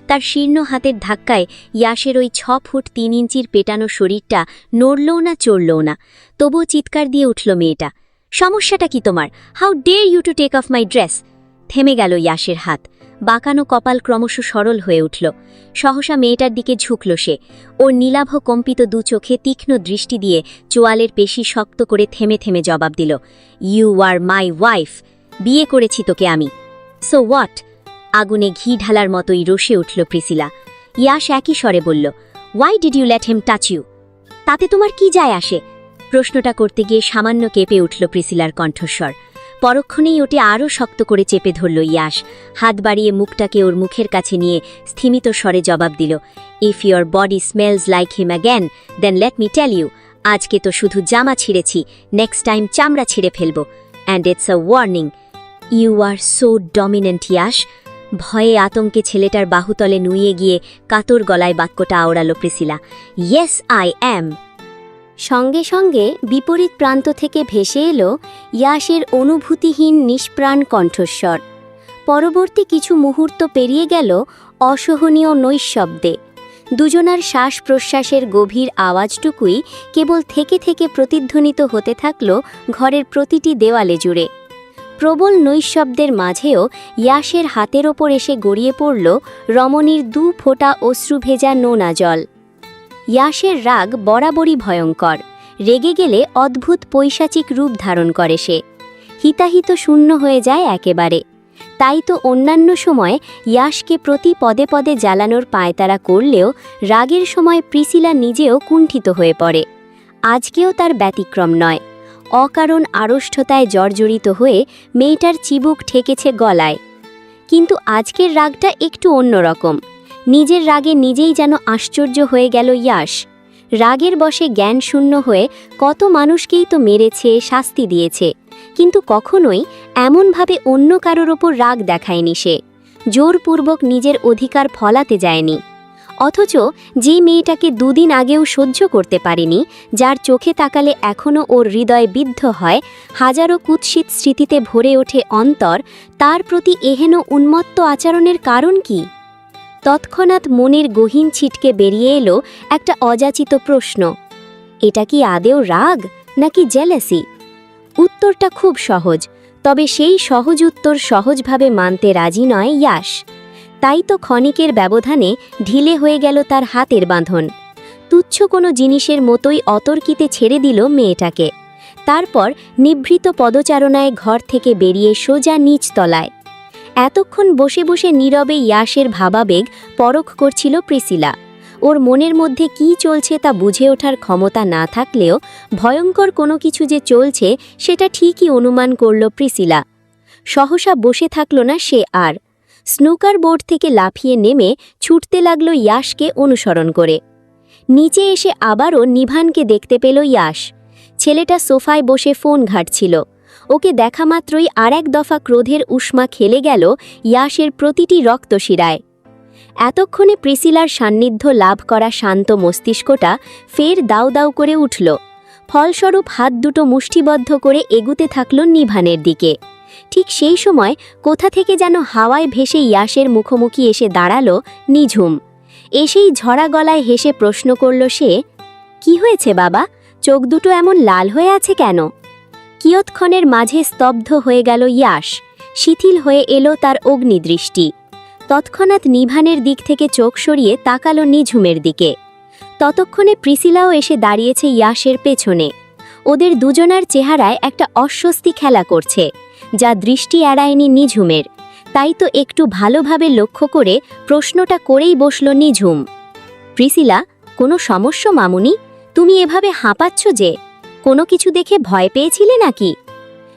তার শীর্ণ হাতের ধাক্কায় ইয়াশের ওই 6 ফুট 3 ইঞ্চির পেটানো শরীরটা নড়লও না চড়লও না। তবুও চিৎকার দিয়ে উঠল মেয়েটা, সমস্যাটা কি তোমার? How dare you to take off my dress? থেমে গেল ইয়াশের হাত। বাঁকানো কপাল ক্রমশ সরল হয়ে উঠল। সহসা মেয়েটার দিকে ঝুঁকল সে। ওর নীলাভ কম্পিত দু চোখে তীক্ষ্ণ দৃষ্টি দিয়ে চোয়ালের পেশি শক্ত করে থেমে থেমে জবাব দিল, ইউ আর মাই ওয়াইফ। বিয়ে করেছি তোকে আমি। So what? আগুনে ঘি ঢালার মতোই রসে উঠল প্রিসিলা। ইয়াশ একই স্বরে বলল, why did you let him touch you? তাতে তোমার কি যায় আসে? প্রশ্নটা করতে গিয়ে সামান্য কেঁপে উঠল প্রিসিলার কণ্ঠস্বর। পরক্ষণেই ওটি আরও শক্ত করে চেপে ধরল ইয়াশ। হাত বাড়িয়ে মুখটাকে ওর মুখের কাছে নিয়ে স্থিমিত স্বরে জবাব দিল, if your body smells like him again, then let me tell you, আজকে তো শুধু জামা ছিঁড়েছি, নেক্সট টাইম চামড়া ছিঁড়ে ফেলব। And it's a warning. You are so dominant Yash. ভয়ে আতঙ্কে ছেলেটার বাহুতলে নুয়ে গিয়ে কাতর গলায় বাক্যটা আওড়াল প্রিসিলা, ইয়েস আই অ্যাম। সঙ্গে সঙ্গে বিপরীত প্রান্ত থেকে ভেসে এলো ইয়াশের অনুভূতিহীন নিষ্প্রাণ কণ্ঠস্বর। পরবর্তী কিছু মুহূর্ত পেরিয়ে গেল অসহনীয় নৈশব্দে। দুজনার শ্বাস প্রশ্বাসের গভীর আওয়াজটুকুই কেবল থেকে থেকে প্রতিধ্বনিত হতে থাকল ঘরের প্রতিটি দেওয়ালে জুড়ে। প্রবল নৈশব্দের মাঝেও ইয়াশের হাতের ওপর এসে গড়িয়ে পড়ল রমণীর 2 ফোঁটা অশ্রুভেজা নোনা জল। ইয়াশের রাগ বরাবরই ভয়ঙ্কর। রেগে গেলে অদ্ভুত পৈশাচিক রূপ ধারণ করে সে। হিতাহিত শূন্য হয়ে যায় একেবারে। তাই তো অন্যান্য সময় ইয়াশকে প্রতি পদে পদে জ্বালানোর পায়তারা করলেও রাগের সময় প্রিসিলা নিজেও কুণ্ঠিত হয়ে পড়ে। আজকেও তার ব্যতিক্রম নয়। অকারণ আড়ষ্টতায় জর্জরিত হয়ে মেয়েটার চিবুক ঠেকেছে গলায়। কিন্তু আজকের রাগটা একটু অন্যরকম। নিজের রাগে নিজেই যেন আশ্চর্য হয়ে গেল ইয়াশ। রাগের বশে জ্ঞান শূন্য হয়ে কত মানুষকেই তো মেরেছে, শাস্তি দিয়েছে, কিন্তু কখনোই এমনভাবে অন্য কারোর ওপর রাগ দেখায়নি সে। জোরপূর্বক নিজের অধিকার ফলাতে যায়নি। অথচ যে মেয়েটাকে 2 দিন আগেও সহ্য করতে পারেনি, যার চোখে তাকালে এখনও ওর হৃদয় বিদ্ধ হয়, হাজারো কুৎসিত স্মৃতিতে ভরে ওঠে অন্তর, তার প্রতি এহেন উন্মত্ত আচরণের কারণ কি? তৎক্ষণাৎ মনের গহীন ছিটকে বেরিয়ে এলো একটা অযাচিত প্রশ্ন, এটা কি আদেও রাগ নাকি জেলাসি? উত্তরটা খুব সহজ, তবে সেই সহজ উত্তর সহজভাবে মানতে রাজি নয় ইয়াশ। তাই তো ক্ষণিকের ব্যবধানে ঢিলে হয়ে গেল তার হাতের বাঁধন। তুচ্ছ কোনো জিনিসের মতোই অতর্কিতে ছেড়ে দিল মেয়েটাকে। তারপর নিভৃত পদচারণায় ঘর থেকে বেরিয়ে সোজা নিচ তলায়। এতক্ষণ বসে বসে নীরবে ইয়াশের ভাবাবেগ পরখ করছিল প্রিসিলা। ওর মনের মধ্যে কী চলছে তা বুঝে ওঠার ক্ষমতা না থাকলেও ভয়ঙ্কর কোনো কিছু যে চলছে সেটা ঠিকই অনুমান করল প্রিসিলা। সহসা বসে থাকল না সে আর। স্নুকার বোর্ড থেকে লাফিয়ে নেমে ছুটতে লাগল ইয়াশকে অনুসরণ করে। নিচে এসে আবারও নিভানকে দেখতে পেল ইয়াশ। ছেলেটা সোফায় বসে ফোন ঘাঁটছিল। ওকে দেখা মাত্রই আর এক দফা ক্রোধের উষ্মা খেলে গেল ইয়াশের প্রতিটি রক্তশিরায়। এতক্ষণে প্রিসিলার সান্নিধ্য লাভ করা শান্ত মস্তিষ্কটা ফের দাউ দাউ করে উঠল। ফলস্বরূপ হাত দুটো মুষ্টিবদ্ধ করে এগুতে থাকল নিভানের দিকে। ঠিক সেই সময় কোথা থেকে যেন হাওয়ায় ভেসে ইয়াশের মুখোমুখি এসে দাঁড়াল নিঝুম। এসেই ঝরা গলায় হেসে প্রশ্ন করল সে, কি হয়েছে বাবা, চোখ দুটো এমন লাল হয়ে আছে কেন? কিয়ৎক্ষণের মাঝে স্তব্ধ হয়ে গেল ইয়াশ। শিথিল হয়ে এলো তার অগ্নিদৃষ্টি। তৎক্ষণাৎ নিভানের দিক থেকে চোখ সরিয়ে তাকালো নিঝুমের দিকে। ততক্ষণে প্রিসিলাও এসে দাঁড়িয়েছে ইয়াশের পেছনে। ওদের দুজনার চেহারায় একটা অস্বস্তি খেলা করছে, যা দৃষ্টি এড়ায়নি নিঝুমের। তাই তো একটু ভালোভাবে লক্ষ্য করে প্রশ্নটা করেই বসল নিঝুম। প্রিসিলা, কোনো সমস্যা মামুনি? তুমি এভাবে হাঁপাচ্ছ যে? কোনো কিছু দেখে ভয় পেয়েছিলে নাকি?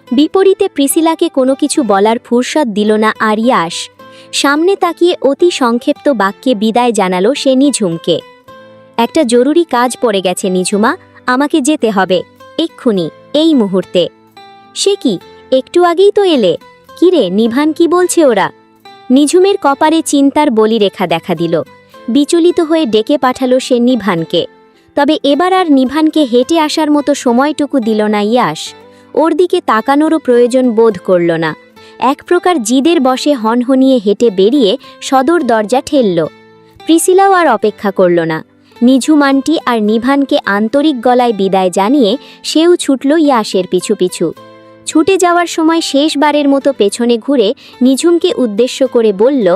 বিপরীতে প্রিসিলাকে কোনো কিছু বলার ফুরসত দিল না আর ইয়াশ। সামনে তাকিয়ে অতি সংক্ষিপ্ত বাক্যে বিদায় জানালো সে নিঝুমকে। একটা জরুরি কাজ পড়ে গেছে নিঝুমা, আমাকে যেতে হবে এক্ষুনি, এই মুহূর্তে। সে কি, একটু আগেই তো এলে? কিরে নিভান, কি বলছে ওরা? নিঝুমের কপালে চিন্তার বলিরেখা দেখা দিল। বিচলিত হয়ে ডেকে পাঠালো সে নিভানকে। তবে এবার আর নিভানকে হেঁটে আসার মতো সময়টুকু দিল না ইয়াশ। ওর দিকে তাকানোরও প্রয়োজন বোধ করল না। এক প্রকার জিদের বশে হনহনিয়ে হেঁটে বেরিয়ে সদর দরজা ঠেলল। প্রিসিলাও আর অপেক্ষা করল না। নিঝুম আন্টি আর নিভানকে আন্তরিক গলায় বিদায় জানিয়ে সেও ছুটল ইয়াশের পিছু পিছু। ছুটে যাওয়ার সময় শেষবারের মতো পেছনে ঘুরে নিঝুমকে উদ্দেশ্য করে বলল,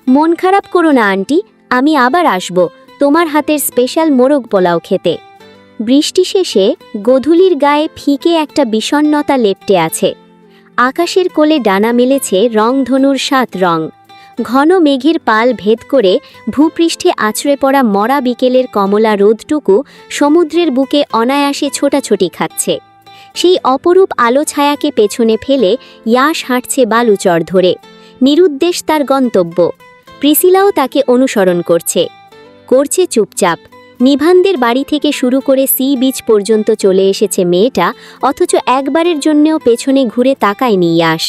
মন খারাপ করো না আন্টি, আমি আবার আসব তোমার হাতের স্পেশাল মোরগ পোলাও খেতে। বৃষ্টি শেষে গোধূলির গায়ে ফিকে একটা বিষণ্ণতা লেপ্টে আছে। আকাশের কোলে ডানা মেলেছে রংধনুর 7 রং। ঘন মেঘের পাল ভেদ করে ভূপৃষ্ঠে আছড়ে পড়া মরা বিকেলের কমলা রোদটুকু সমুদ্রের বুকে অনায়াসে ছোটাছুটি খাচ্ছে। সেই অপরূপ আলো ছায়াকে পেছনে ফেলে ইয়াশ হাঁটছে বালুচর ধরে। নিরুদ্দেশ তার গন্তব্য। প্রিসিলাও তাকে অনুসরণ করছে চুপচাপ। নিভানদের বাড়ি থেকে শুরু করে সি বিচ পর্যন্ত চলে এসেছে মেয়েটা, অথচ একবারের জন্যেও পেছনে ঘুরে তাকায়নি ইয়াশ।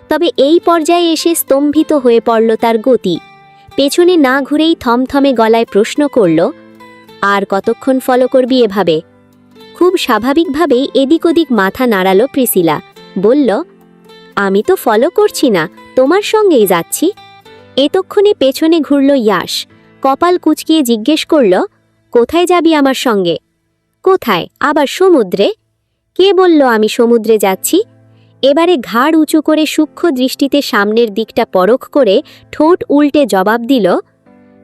তবে এই পর্যায়ে এসে স্তম্ভিত হয়ে পড়ল তার গতি। পেছনে না ঘুরেই থমথমে গলায় প্রশ্ন করল, আর কতক্ষণ ফলো করবি এভাবে? খুব স্বাভাবিকভাবেই এদিক ওদিক মাথা নাড়ালো প্রিসিলা। বলল, আমি তো ফলো করছি না, তোমার সঙ্গেই যাচ্ছি। এতক্ষণে পেছনে ঘুরল ইয়াশ। কপাল কুঁচকিয়ে জিজ্ঞেস করল, কোথায় যাবি আমার সঙ্গে? কোথায়, আবার সমুদ্রে? কে বলল আমি সমুদ্রে যাচ্ছি? এবারে ঘাড় উঁচু করে সূক্ষ্ম দৃষ্টিতে সামনের দিকটা পরখ করে ঠোঁট উল্টে জবাব দিল,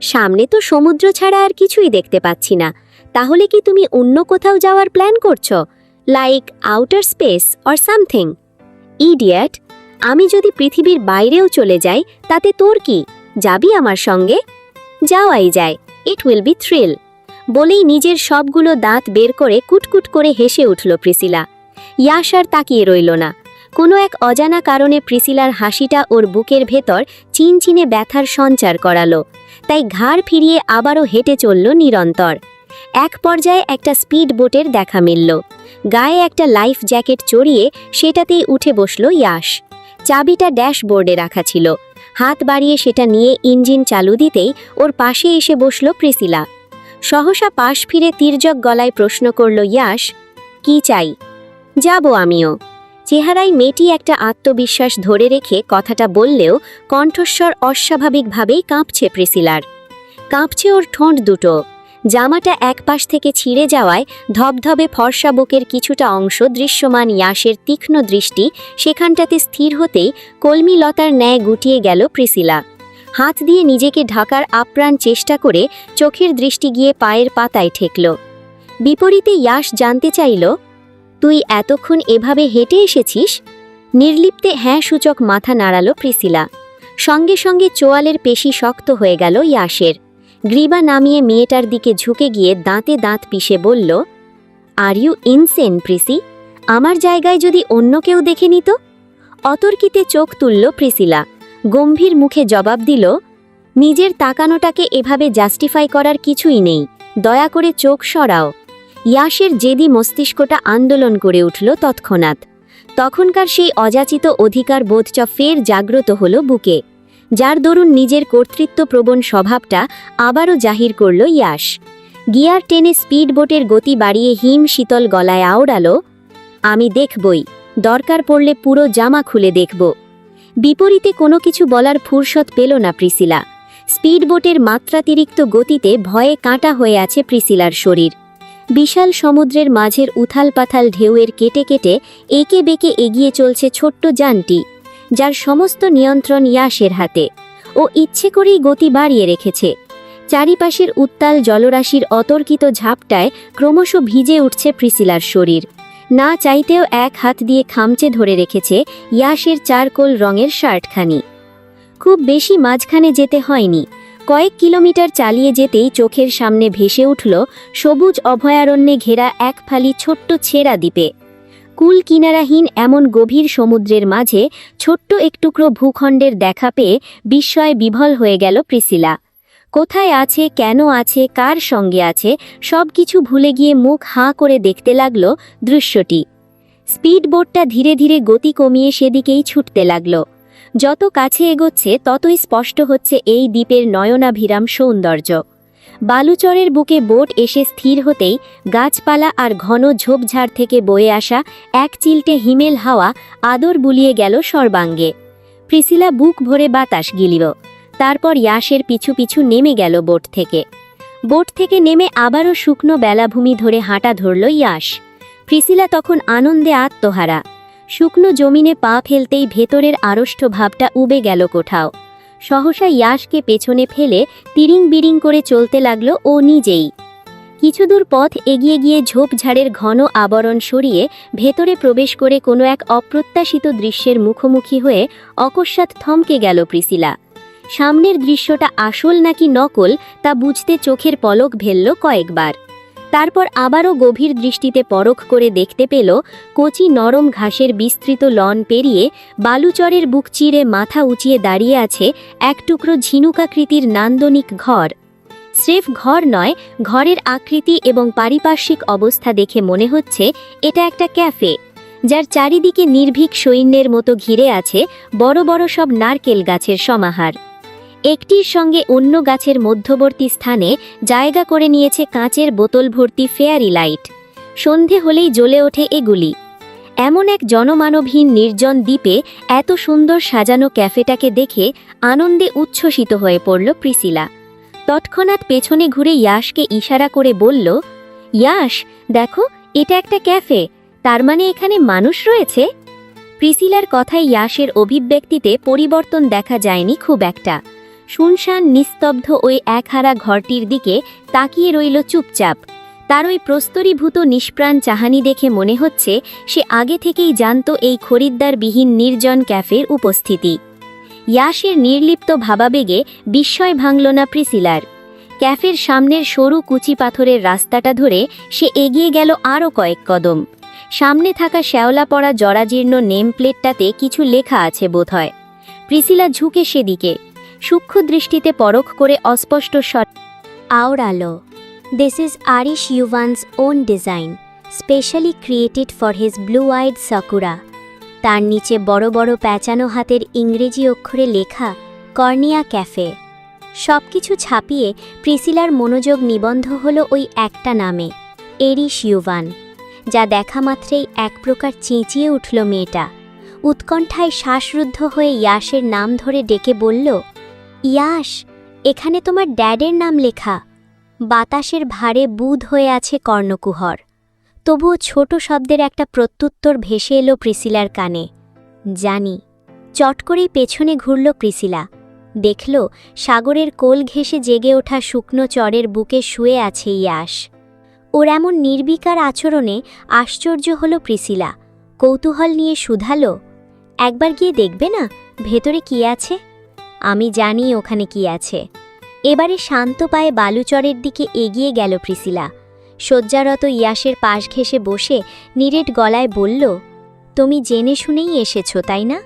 সামনে তো সমুদ্র ছাড়া আর কিছুই দেখতে পাচ্ছি না। তাহলে কি তুমি অন্য কোথাও যাওয়ার প্ল্যান করছো, like outer space or something? Idiot, আমি যদি পৃথিবীর বাইরেও চলে যাই তাতে তোর কি? যাবি আমার সঙ্গে? যাওয়াই যায়, ইট উইল বি থ্রিল। বলেই নিজের সবগুলো দাঁত বের করে কুটকুট করে হেসে উঠল প্রিসিলা। ইয়াশ আর তাকিয়ে রইল না। কোনো এক অজানা কারণে প্রিসিলার হাসিটা ওর বুকের ভেতর চিনচিনে ব্যথার সঞ্চার করালো। তাই ঘাড় ফিরিয়ে আবারও হেঁটে চলল নিরন্তর। এক পর্যায়ে একটা স্পিড বোটের দেখা মিলল। গায়ে একটা লাইফ জ্যাকেট চড়িয়ে সেটাতেই উঠে বসল ইয়াশ। চাবিটা ড্যাশবোর্ডে রাখা ছিল। হাত বাড়িয়ে সেটা নিয়ে ইঞ্জিন চালু দিতেই ওর পাশে এসে বসল প্রিসিলা। সহসা পাশ ফিরে তির্যক গলায় প্রশ্ন করল ইয়াশ, কি চাই? যাব আমিও। চেহারায় মেয়েটি একটা আত্মবিশ্বাস ধরে রেখে কথাটা বললেও কণ্ঠস্বর অস্বাভাবিকভাবেই কাঁপছে প্রিসিলার। কাঁপছে ওর ঠোঁট দুটো। জামাটা এক পাশ থেকে ছিঁড়ে যাওয়ায় ধবধবে ফর্সা বুকের কিছুটা অংশ দৃশ্যমান। ইয়াশের তীক্ষ্ণ দৃষ্টি সেখানটাতে স্থির হতেই কলমিলতার ন্যায় গুটিয়ে গেল প্রিসিলা। হাত দিয়ে নিজেকে ঢাকার আপ্রাণ চেষ্টা করে চোখের দৃষ্টি গিয়ে পায়ের পাতায় ঠেকল। বিপরীতে ইয়াশ জানতে চাইল, তুই এতক্ষণ এভাবে হেঁটে এসেছিস? নির্লিপ্তে হ্যাঁ সূচক মাথা নাড়াল প্রিসিলা। সঙ্গে সঙ্গে চোয়ালের পেশি শক্ত হয়ে গেল ইয়াশের। গ্রীবা নামিয়ে মেয়েটার দিকে ঝুঁকে গিয়ে দাঁতে দাঁত পিষে বলল, আর ইউ ইনসেন প্রিসি? আমার জায়গায় যদি অন্য কেউ দেখে নিত? অতর্কিতে চোখ তুলল প্রিসিলা। গম্ভীর মুখে জবাব দিল, নিজের তাকানোটাকে এভাবে জাস্টিফাই করার কিছুই নেই, দয়া করে চোখ সরাও। ইয়াশের জেদি মস্তিষ্কটা আন্দোলন করে উঠল তৎক্ষণাৎ। তখনকার সেই অযাচিত অধিকার বোধটা ফের জাগ্রত হল বুকে, যার দরুন নিজের কর্তৃত্বপ্রবণ স্বভাবটা আবারও জাহির করল ইয়াশ। গিয়ার টেনে স্পিডবোটের গতি বাড়িয়ে হিম শীতল গলায় আওড়াল, আমি দেখবই, দরকার পড়লে পুরো জামা খুলে দেখব। বিপরীতে কোনো কিছু বলার ফুরসত পেল না প্রিসিলা। স্পিডবোটের মাত্রাতিরিক্ত গতিতে ভয়ে কাঁটা হয়ে আছে প্রিসিলার শরীর। বিশাল সমুদ্রের মাঝের উথাল পাথাল ঢেউয়ের কেটে কেটে একে বেঁকে এগিয়ে চলছে ছোট্ট যানটি, যার সমস্ত নিয়ন্ত্রণ ইয়াশের হাতে। ও ইচ্ছে করেই গতি বাড়িয়ে রেখেছে। চারিপাশের উত্তাল জলরাশির অতর্কিত ঝাপটায় ক্রমশ ভিজে উঠছে প্রিসিলার শরীর। না চাইতেও এক হাত দিয়ে খামচে ধরে রেখেছে ইয়াশের চারকোল রঙের শার্টখানি। খুব বেশি মাঝখানে যেতে হয়নি। কয়েক কিলোমিটার চালিয়ে যেতেই চোখের সামনে ভেসে উঠল সবুজ অভয়ারণ্যে ঘেরা এক ফালি ছোট্ট ছেঁড়া দ্বীপে। কুল কিনারাহীন এমন গভীর সমুদ্রের মাঝে ছোট্ট একটুকরো ভূখণ্ডের দেখা পেয়ে বিস্ময়ে বিভল হয়ে গেল প্রিসিলা। কোথায় আছে, কেন আছে, কার সঙ্গে আছে, সব কিছু ভুলে গিয়ে মুখ হাঁ করে দেখতে লাগল দৃশ্যটি। স্পিডবোটটা ধীরে ধীরে গতি কমিয়ে সেদিকেই ছুটতে লাগল। যত কাছে এগোচ্ছে ততই স্পষ্ট হচ্ছে এই দ্বীপের নয়নাভিরাম সৌন্দর্য। বালুচরের বুকে বোট এসে স্থির হতেই গাছপালা আর ঘন ঝোপঝাড় থেকে বয়ে আসা এক চিলটে হিমেল হাওয়া আদর বুলিয়ে গেল সর্বাঙ্গে। প্রিসিলা বুক ভরে বাতাস গিলিল। তারপর ইয়াশের পিছু পিছু নেমে গেল বোট থেকে নেমে আবারও শুকনো বেলাভূমি ধরে হাঁটা ধরল ইয়াশ। প্রিসিলা তখন আনন্দে আত্মহারা। শুকনো জমিনে পা ফেলতেই ভেতরের আড়ষ্ট ভাবটা উবে গেল কোথাও। সহসা ইয়াশকে পেছনে ফেলে তিরিং বিরিং করে চলতে লাগল ও নিজেই। কিছুদূর পথ এগিয়ে গিয়ে ঝোপঝাড়ের ঘন আবরণ সরিয়ে ভেতরে প্রবেশ করে কোনো এক অপ্রত্যাশিত দৃশ্যের মুখোমুখি হয়ে অকস্মাৎ থমকে গেল প্রিসিলা। সামনের দৃশ্যটা আসল নাকি নকল তা বুঝতে চোখের পলক ফেলল কয়েকবার। তারপর আবারও গভীর দৃষ্টিতে পরখ করে দেখতে পেল কচি নরম ঘাসের বিস্তৃত লন পেরিয়ে বালুচরের বুক চিরে মাথা উঁচিয়ে দাঁড়িয়ে আছে এক টুকরো ঝিনুকাকৃতির নান্দনিক ঘর। স্রেফ ঘর নয়, ঘরের আকৃতি এবং পারিপার্শ্বিক অবস্থা দেখে মনে হচ্ছে এটা একটা ক্যাফে, যার চারিদিকে নির্ভীক সৈন্যের মতো ঘিরে আছে বড় বড় সব নারকেল গাছের সমাহার। একটির সঙ্গে অন্য গাছের মধ্যবর্তী স্থানে জায়গা করে নিয়েছে কাঁচের বোতল ভর্তি ফেয়ারি লাইট। সন্ধে হলেই জ্বলে ওঠে এগুলি। এমন এক জনমানবহীন নির্জন দ্বীপে এত সুন্দর সাজানো ক্যাফেটাকে দেখে আনন্দে উচ্ছ্বসিত হয়ে পড়ল প্রিসিলা। তৎক্ষণাৎ পেছনে ঘুরে ইয়াশকে ইশারা করে বলল, ইয়াশ, দেখো, এটা একটা ক্যাফে, তার মানে এখানে মানুষ রয়েছে। প্রিসিলার কথায় ইয়াশের অভিব্যক্তিতে পরিবর্তন দেখা যায়নি খুব একটা। শুনশান নিস্তব্ধ ওই একহারা ঘরটির দিকে তাকিয়ে রইল চুপচাপ। তার ওই প্রস্তরীভূত নিষ্প্রাণ চাহানি দেখে মনে হচ্ছে সে আগে থেকেই জানত এই খরিদ্দারবিহীন নির্জন ক্যাফের উপস্থিতি। ইয়াশের নির্লিপ্ত ভাবাবেগে বিস্ময় ভাঙল না প্রিসিলার। ক্যাফের সামনের সরু কুচি পাথরের রাস্তাটা ধরে সে এগিয়ে গেল আরও কয়েক কদম। সামনে থাকা শ্যাওলা পড়া জরাজীর্ণ নেম প্লেটটাতে কিছু লেখা আছে বোধহয়। প্রিসিলা ঝুঁকে সেদিকে সূক্ষ্ম দৃষ্টিতে পরখ করে অস্পষ্ট স্বর আওড়ালো, this is Arish Yuvan's own design, specially created for his blue eyed Sakura. তার নিচে বড় বড় প্যাঁচানো হাতের ইংরেজি অক্ষরে লেখা কর্নিয়া ক্যাফে। সব কিছু ছাপিয়ে প্রিসিলার মনোযোগ নিবন্ধ হলো ওই একটা নামে, এরিশ ইউভান। যা দেখা মাত্রেই এক প্রকার চেঁচিয়ে উঠল মেয়েটা। উৎকণ্ঠায় শ্বাসরুদ্ধ হয়ে ইয়াশের নাম ধরে ডেকে বলল, ইয়াশ, এখানে তোমার ড্যাডের নাম লেখা। বাতাসের ভারে বুঁদ হয়ে আছে কর্ণকুহর। তবুও ছোট শব্দের একটা প্রত্যুত্তর ভেসে এলো প্রিসিলার কানে, জানি। চট করেই পেছনে ঘুরল প্রিসিলা। দেখল সাগরের কোল ঘেঁষে জেগে ওঠা শুকনো চরের বুকে শুয়ে আছে ইয়াশ। ওর এমন নির্বিকার আচরণে আশ্চর্য হল প্রিসিলা। কৌতূহল নিয়ে শুধালো, একবার গিয়ে দেখবে না ভেতরে কি আছে? আমি জানি ওখানে কি আছে। এবারে শান্ত পায়ে বালুচরের দিকে এগিয়ে গেল প্রিসিলা। শয্যারত ইয়াশের পাশ ঘেঁষে বসে নিরেট গলায় বলল, তুমি জেনে শুনেই এসেছো তাই না?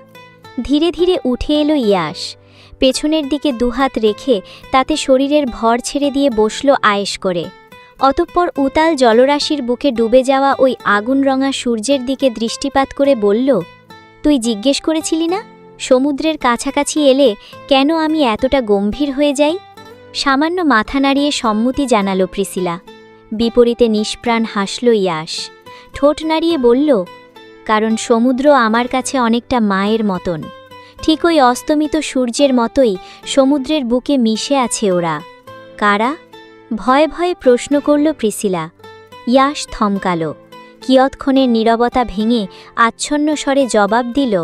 ধীরে ধীরে উঠে এলো ইয়াশ। পেছনের দিকে দুহাত রেখে তাতে শরীরের ভর ছেড়ে দিয়ে বসল আয়েশ করে। অতঃপর উতাল জলরাশির বুকে ডুবে যাওয়া ওই আগুনরঙা সূর্যের দিকে দৃষ্টিপাত করে বলল, তুই জিজ্ঞেস করেছিলি না সমুদ্রের কাছাকাছি এলে কেন আমি এতটা গম্ভীর হয়ে যাই? সামান্য মাথা নাড়িয়ে সম্মতি জানালো প্রিসিলা। বিপরীতে নিষ্প্রাণ হাসল ইয়াশ। ঠোঁট নাড়িয়ে বলল, কারণ সমুদ্র আমার কাছে অনেকটা মায়ের মতন। ঠিক ওই অস্তমিত সূর্যের মতোই সমুদ্রের বুকে মিশে আছে ওরা। কারা? ভয়ে ভয়ে প্রশ্ন করল প্রিসিলা। ইয়াশ থমকালো। কিয়ৎক্ষণের নীরবতা ভেঙে আচ্ছন্ন স্বরে জবাব দিল,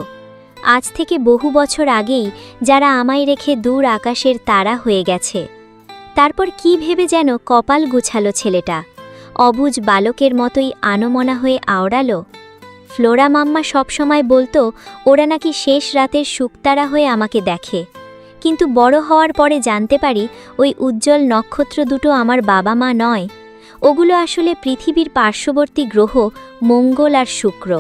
আজ থেকে বহু বছর আগেই যারা আমায় রেখে দূর আকাশের তারা হয়ে গেছে। তারপর কি ভেবে যেন কপাল গুছালো ছেলেটা। অবুঝ বালকের মতোই আনমনা হয়ে আওড়ালো, ফ্লোরা মাম্মা সবসময় বলতো ওরা নাকি শেষ রাতের শুকতারা হয়ে আমাকে দেখে, কিন্তু বড় হওয়ার পরে জানতে পারি ওই উজ্জ্বল নক্ষত্র দুটো আমার বাবা মা নয়। ওগুলো আসলে পৃথিবীর পার্শ্ববর্তী গ্রহ মঙ্গল আর শুক্র।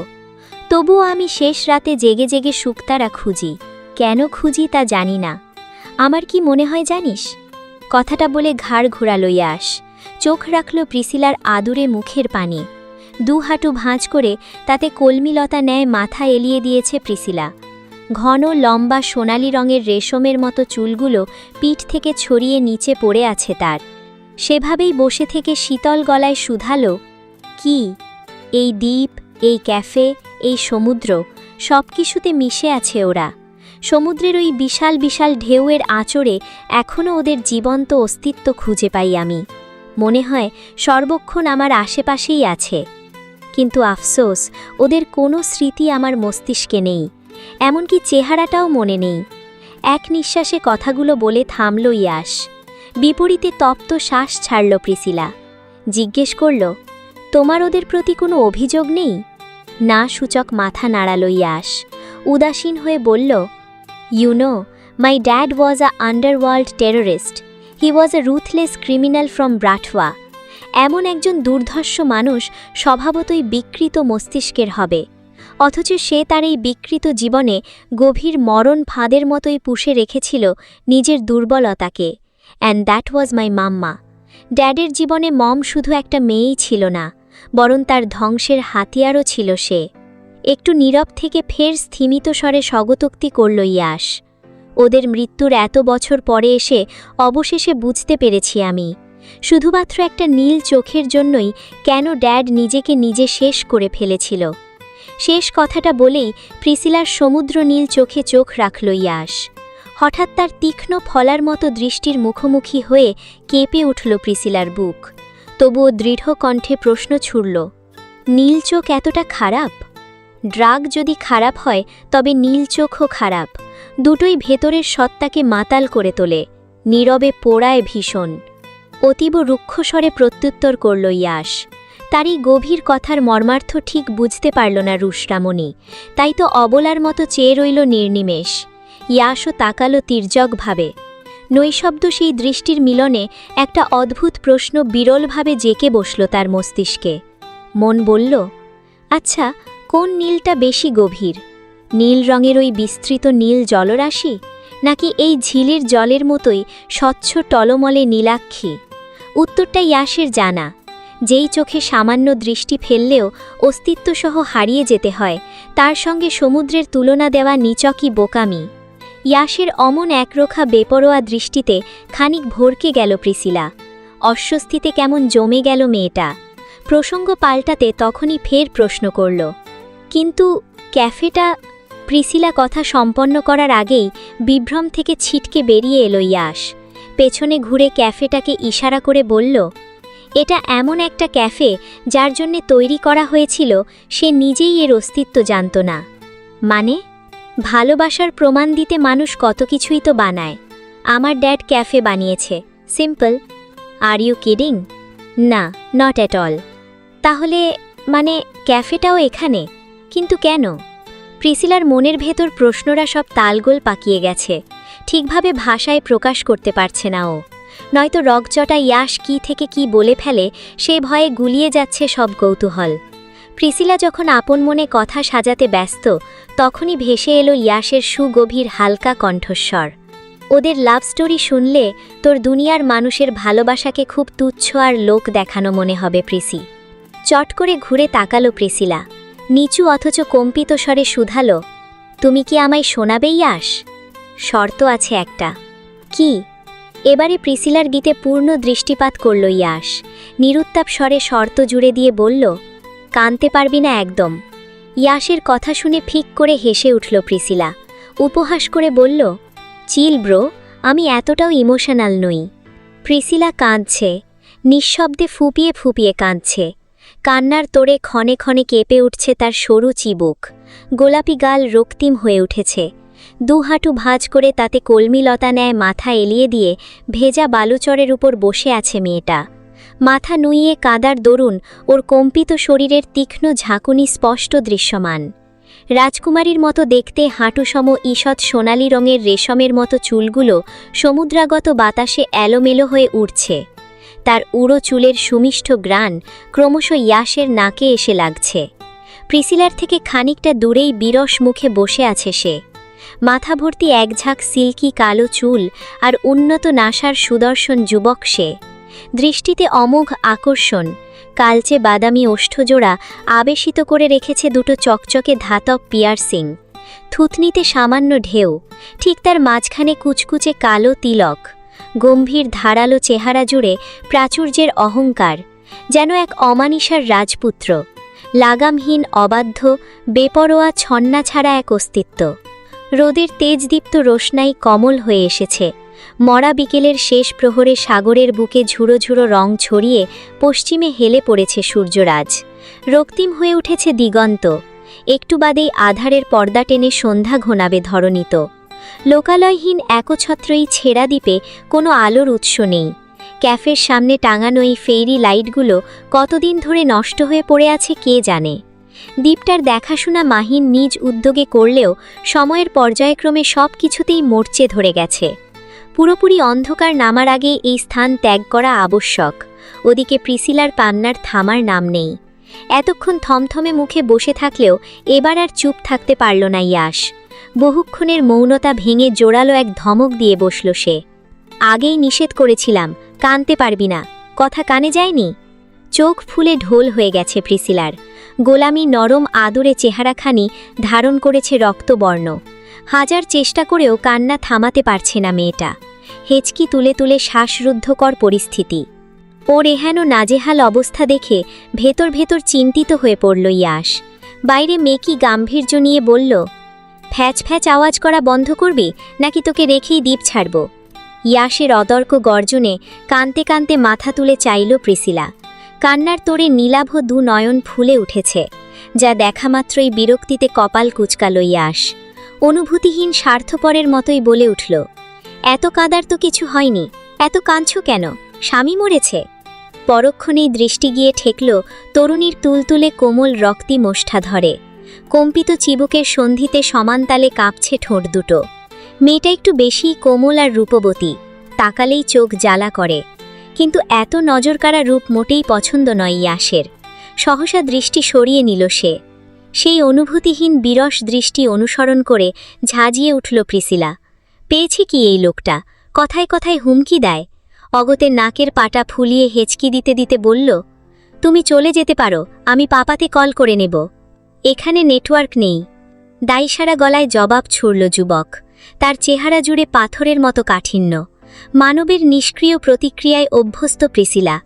তবুও আমি শেষ রাতে জেগে জেগে শুকতারা খুঁজি। কেন খুঁজি তা জানি না। আমার কি মনে হয় জানিস? কথাটা বলে ঘাড় ঘোরালো ইয়াশ। চোখ রাখল প্রিসিলার আদুরে মুখের পানে। দু হাঁটু ভাঁজ করে তাতে কলমিলতা ন্যায় মাথা এলিয়ে দিয়েছে প্রিসিলা। ঘন লম্বা সোনালি রঙের রেশমের মতো চুলগুলো পিঠ থেকে ছড়িয়ে নিচে পড়ে আছে তার। সেভাবেই বসে থেকে শীতল গলায় শুধালো, কি? এই দ্বীপ, এই ক্যাফে, এই সমুদ্র, সব কিছুতে মিশে আছে ওরা। সমুদ্রের ওই বিশাল বিশাল ঢেউয়ের আঁচড়ে এখনও ওদের জীবন্ত অস্তিত্ব খুঁজে পাই আমি। মনে হয় সর্বক্ষণ আমার আশেপাশেই আছে। কিন্তু আফসোস, ওদের কোনো স্মৃতি আমার মস্তিষ্কে নেই, এমনকি চেহারাটাও মনে নেই। এক নিঃশ্বাসে কথাগুলো বলে থামল ইয়াশ। বিপরীতে তপ্ত শ্বাস ছাড়ল প্রিসিলা। জিজ্ঞেস করল, তোমার ওদের প্রতি কোনো অভিযোগ নেই? না সূচক মাথা নাড়াল ইয়াশ। উদাসীন হয়ে বলল, you know, my dad was a underworld terrorist. He was a ruthless criminal from Bratva. এমন একজন দুর্ধর্ষ মানুষ স্বভাবতই বিকৃত মস্তিষ্কের হবে, অথচ সে তার এই বিকৃত জীবনে গভীর মরণ ফাঁদের মতোই পুষে রেখেছিল নিজের দুর্বলতাকে। অ্যান্ড দ্যাট ওয়াজ মাই মাম্মা। ড্যাডের জীবনে মম শুধু একটা মেয়েই ছিল না, বরং তার ধ্বংসের হাতিয়ারও ছিল সে। একটু নীরব থেকে ফের স্থিমিত স্বরে স্বগতোক্তি করল ইয়াশ। ওদের মৃত্যুর এত বছর পরে এসে অবশেষে বুঝতে পেরেছি আমি, শুধুমাত্র একটা নীল চোখের জন্যই কেন ড্যাড নিজেকে নিজে শেষ করে ফেলেছিল। শেষ কথাটা বলেই প্রিসিলার সমুদ্র নীল চোখে চোখ রাখল ইয়াশ। হঠাৎ তার তীক্ষ্ণ ফলার মতো দৃষ্টির মুখোমুখি হয়ে কেঁপে উঠল প্রিসিলার বুক। তবুও দৃঢ় কণ্ঠে প্রশ্ন ছুড়ল, নীল চোখ এতটা খারাপ? ড্রাগ যদি খারাপ হয় তবে নীল চোখও খারাপ। দুটোই ভেতরের সত্তাকে মাতাল করে তোলে, নীরবে পোড়ায় ভীষণ। অতীব রুক্ষস্বরে প্রত্যুত্তর করল ইয়াশ। তারই গভীর কথার মর্মার্থ ঠিক বুঝতে পারল না রুশরামণি, তাই তো অবলার মতো চেয়ে রইল নির্নিমেষ। ইয়াশও তাকালো তির্যকভাবে। নৈশব্দ সেই দৃষ্টির মিলনে একটা অদ্ভুত প্রশ্ন বিরলভাবে জেকে বসল তার মস্তিষ্কে। মন বলল, আচ্ছা, কোন নীলটা বেশি গভীর? নীল রঙের ওই বিস্তৃত নীল জলরাশি, নাকি এই ঝিলের জলের মতোই স্বচ্ছ টলমলে নীলাক্ষী? উত্তরটা ইয়াশের জানা। যেই চোখে সামান্য দৃষ্টি ফেললেও অস্তিত্বসহ হারিয়ে যেতে হয়, তার সঙ্গে সমুদ্রের তুলনা দেওয়া নিচকই বোকামি। ইয়াশের অমন একরোখা বেপরোয়া দৃষ্টিতে খানিক ভরকে গেল প্রিসিলা। অস্বস্তিতে কেমন জমে গেল মেয়েটা। প্রসঙ্গ পাল্টাতে তখনই ফের প্রশ্ন করল, কিন্তু ক্যাফেটা? প্রিসিলা কথা সম্পন্ন করার আগেই বিভ্রম থেকে ছিটকে বেরিয়ে এলো ইয়াশ। পেছনে ঘুরে ক্যাফেটাকে ইশারা করে বলল, এটা এমন একটা ক্যাফে যার জন্যে তৈরি করা হয়েছিল সে নিজেই এর অস্তিত্ব জানত না। মানে? ভালোবাসার প্রমাণ দিতে মানুষ কত কিছুই তো বানায়, আমার ড্যাড ক্যাফে বানিয়েছে, সিম্পল। Are you kidding? না, নট অ্যাট অল। তাহলে মানে ক্যাফেটাও এখানে, কিন্তু কেন? প্রিসিলার মনের ভেতর প্রশ্নরা সব তালগোল পাকিয়ে গেছে, ঠিকভাবে ভাষায় প্রকাশ করতে পারছে না ও। নয়তো রগচটা ইয়াশ কি থেকে কি বলে ফেলে সে ভয়ে গুলিয়ে যাচ্ছে সব কৌতূহল। প্রিসিলা যখন আপন মনে কথা সাজাতে ব্যস্ত, তখনই ভেসে এলো ইয়াশের সুগভীর হালকা কণ্ঠস্বর। ওদের লাভ স্টোরি শুনলে তোর দুনিয়ার মানুষের ভালোবাসাকে খুব তুচ্ছ আর লোক দেখানো মনে হবে প্রিসি। চট করে ঘুরে তাকালো প্রিসিলা, নিচু অথচ কম্পিত স্বরে শুধালো, তুমি কি আমায় শোনাবে ইয়াশ? শর্ত আছে একটা। কি? এবারে প্রিসিলার গীতে পূর্ণ দৃষ্টিপাত করল ইয়াশ, নিরুত্তাপ স্বরে শর্ত জুড়ে দিয়ে বলল, কানতে পারবি না একদম। ইয়াশের কথা শুনে ফিক করে হেসে উঠল প্রিসিলা, উপহাস করে বলল, চিল ব্রো, আমি এতটাও ইমোশনাল নই। প্রিসিলা কাঁদছে, নিঃশব্দে ফুপিয়ে ফুপিয়ে কাঁদছে। কান্নার তোড়ে ক্ষণে ক্ষণে কেঁপে উঠছে তার সরু চিবুক, গোলাপি গাল রক্তিম হয়ে উঠেছে। দুহাঁটু ভাঁজ করে তাতে কলমিলতা ন্যায় মাথা এলিয়ে দিয়ে ভেজা বালুচরের উপর বসে আছে মেয়েটা। মাথা নুইয়ে কাদার দরুন ওর কম্পিত শরীরের তীক্ষ্ণ ঝাঁকুনি স্পষ্ট দৃশ্যমান। রাজকুমারীর মতো দেখতে হাঁটুসম ঈষৎ সোনালি রঙের রেশমের মতো চুলগুলো সমুদ্রাগত বাতাসে এলোমেলো হয়ে উড়ছে। তার উড়ো চুলের সুমিষ্ঠ গ্রাণ ক্রমশ ইয়াশের নাকে এসে লাগছে। প্রিসিলার থেকে খানিকটা দূরেই বিরস মুখে বসে আছে সে। মাথা ভর্তি এক ঝাঁক সিল্কি কালো চুল আর উন্নত নাসার সুদর্শন যুবক সে। দৃষ্টিতে অমোঘ আকর্ষণ, কালচে বাদামি ওষ্ঠজোড়া আবেশিত করে রেখেছে দুটো চকচকে ধাতব পিয়ার্সিং। থুতনিতে সামান্য ঢেউ, ঠিক তার মাঝখানে কুচকুচে কালো তিলক। গম্ভীর ধারালো চেহারা জুড়ে প্রাচুর্যের অহংকার, যেন এক অমানিসার রাজপুত্র। লাগামহীন অবাধ্য বেপরোয়া ছন্না ছাড়া এক অস্তিত্ব। রোদের তেজদীপ্ত রোশনাই কমল হয়ে এসেছে। মরা বিকেলের শেষ প্রহরে সাগরের বুকে ঝুড়ো ঝুড়ো রং ছড়িয়ে পশ্চিমে হেলে পড়েছে সূর্যরাজ। রক্তিম হয়ে উঠেছে দিগন্ত। একটু বাদেই আধারের পর্দা টেনে সন্ধ্যা ঘনাবে ধরণীত। লোকালয়হীন একছত্রই ছেঁড়া দ্বীপে কোনো আলোর উৎস নেই। ক্যাফের সামনে টাঙানো এই ফেরি লাইটগুলো কতদিন ধরে নষ্ট হয়ে পড়ে আছে কে জানে। দ্বীপটার দেখাশোনা মাহিন নিজ উদ্যোগে করলেও সময়ের পর্যায়ক্রমে সব কিছুতেই মরচে ধরে গেছে। পুরোপুরি অন্ধকার নামার আগে এই স্থান ত্যাগ করা আবশ্যক। ওদিকে প্রিসিলার কান্নার থামার নাম নেই। এতক্ষণ থমথমে মুখে বসে থাকলেও এবার আর চুপ থাকতে পারল না ইয়াশ। বহুক্ষণের মৌনতা ভেঙে জোরালো এক ধমক দিয়ে বসল সে। আগেই নিষেধ করেছিলাম, কানতে পারবি না, কথা কানে যায়নি? চোখ ফুলে ঢোল হয়ে গেছে প্রিসিলার। গোলামি নরম আদুরে চেহারাখানি ধারণ করেছে রক্তবর্ণ। হাজার চেষ্টা করেও কান্না থামাতে পারছে না মেয়েটা। হেঁচকি তুলে তুলে শ্বাসরুদ্ধকর পরিস্থিতি। ওর এহেন নাজেহাল অবস্থা দেখে ভেতর ভেতর চিন্তিত হয়ে পড়ল ইয়াশ। বাইরে মেকি গাম্ভীর্য নিয়ে বলল, ফ্যাচ ফ্যাচ আওয়াজ করা বন্ধ করবি নাকি তোকে রেখেই দ্বীপ ছাড়ব? ইয়াশের অতর্ক গর্জনে কানতে কানতে মাথা তুলে চাইল প্রিসিলা। কান্নার তোড়ে নীলাভ দু নয়ন ফুলে উঠেছে, যা দেখামাত্রই বিরক্তিতে কপাল কুচকাল ইয়াশ। অনুভূতিহীন স্বার্থপরের মতোই বলে উঠল, এত কাঁদার তো কিছু হয়নি, এত কাঁদছ কেন? স্বামী মরেছে? পরক্ষণেই দৃষ্টি গিয়ে ঠেকল তরুণীর তুলতুলে কোমল রক্তি মোষ্ঠা ধরে। কম্পিত চিবুকের সন্ধিতে সমানতালে কাঁপছে ঠোঁট দুটো। মেয়েটা একটু বেশিই কোমল আর রূপবতী, তাকালেই চোখ জ্বালা করে। কিন্তু এত নজরকাড়া রূপ মোটেই পছন্দ নয় ইয়াশের। সহসা দৃষ্টি সরিয়ে নিল সে। সেই অনুভূতিহীন বিরস দৃষ্টি অনুসরণ করে ঝাঁঝিয়ে উঠল প্রিসিলা। পেয়েছে কি এই লোকটা? কথায় কথায় হুমকি দেয়। অগতে নাকের পাটা ফুলিয়ে হেঁচকি দিতে দিতে বলল, তুমি চলে যেতে পারো, আমি পাপাতে কল করে নেব। এখানে নেটওয়ার্ক নেই। দায়সারা গলায় জবাব ছুড়ল যুবক। তার চেহারা জুড়ে পাথরের মতো কাঠিন্য। মানবের নিষ্ক্রিয় প্রতিক্রিয়ায় অভ্যস্ত প্রিসিলা,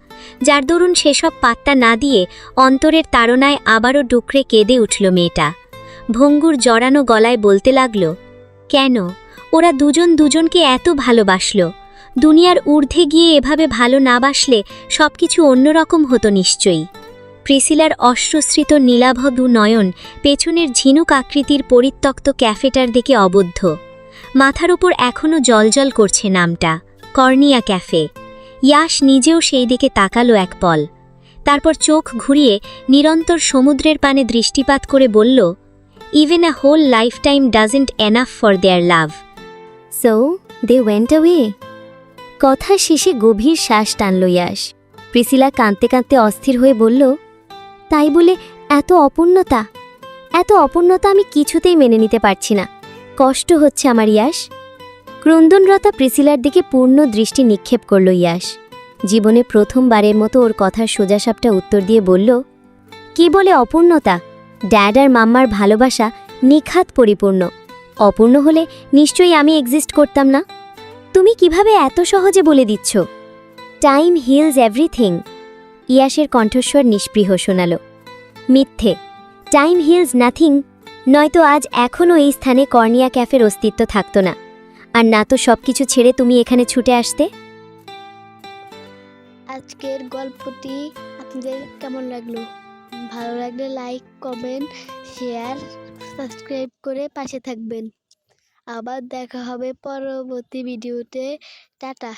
যার দরুন সেসব পাত্তা না দিয়ে অন্তরের তাড়নায় আবারও ডুকরে কেঁদে উঠল মেয়েটা। ভঙ্গুর জড়ানো গলায় বলতে লাগল, কেন? ওরা দুজন দুজনকে এত ভালোবাসল। দুনিয়ার ঊর্ধ্বে গিয়ে এভাবে ভালো না বাসলে সবকিছু অন্যরকম হতো নিশ্চয়ই। প্রিসিলার অশ্রুশ্রিত নীলাভ দু নয়ন পেছনের ঝিনুক আকৃতির পরিত্যক্ত ক্যাফেটার দিকে অবদ্ধ। মাথার উপর এখনও জলজল করছে নামটা, কর্নিয়া ক্যাফে। ইয়াশ নিজেও সেই দিকে তাকালো এক পল, তারপর চোখ ঘুরিয়ে নিরন্তর সমুদ্রের পানে দৃষ্টিপাত করে বলল, even a whole lifetime doesn't enough for their love. So they went away. কথা শেষে গভীর শ্বাস টানল ইয়াশ। প্রিসিলা কাঁদতে কাঁদতে অস্থির হয়ে বলল, তাই বলে এত অপূর্ণতা, এত অপূর্ণতা আমি কিছুতেই মেনে নিতে পারছি না। কষ্ট হচ্ছে আমার ইয়াশ। ক্রন্দনরতা প্রিসিলার দিকে পূর্ণ দৃষ্টি নিক্ষেপ করল ইয়াশ। জীবনে প্রথমবারের মতো ওর কথার সোজাসাপটা উত্তর দিয়ে বলল, কি বলে অপূর্ণতা? ড্যাড আর মাম্মার ভালোবাসা নিখাত পরিপূর্ণ। অপূর্ণ হলে নিশ্চয়ই আমি এক্সিস্ট করতাম না। তুমি কিভাবে এত সহজে বলে দিচ্ছ? Time hills everything. ইয়াশের কণ্ঠস্বর নিষ্পৃহ শোনাল। মিথ্যে, টাইম হিলস নাথিং। নয়তো আজ এখনও এই স্থানে কর্নিয়া ক্যাফের অস্তিত্ব থাকতো না, আর না তো সব কিছু ছেড়ে তুমি এখানে ছুটে আসতে। আজকের গল্পটি আপনাদের কেমন লাগলো? ভালো লাগলে লাইক, কমেন্ট, শেয়ার, সাবস্ক্রাইব করে পাশে থাকবেন। আবার দেখা হবে পরবর্তী ভিডিওতে। টাটা।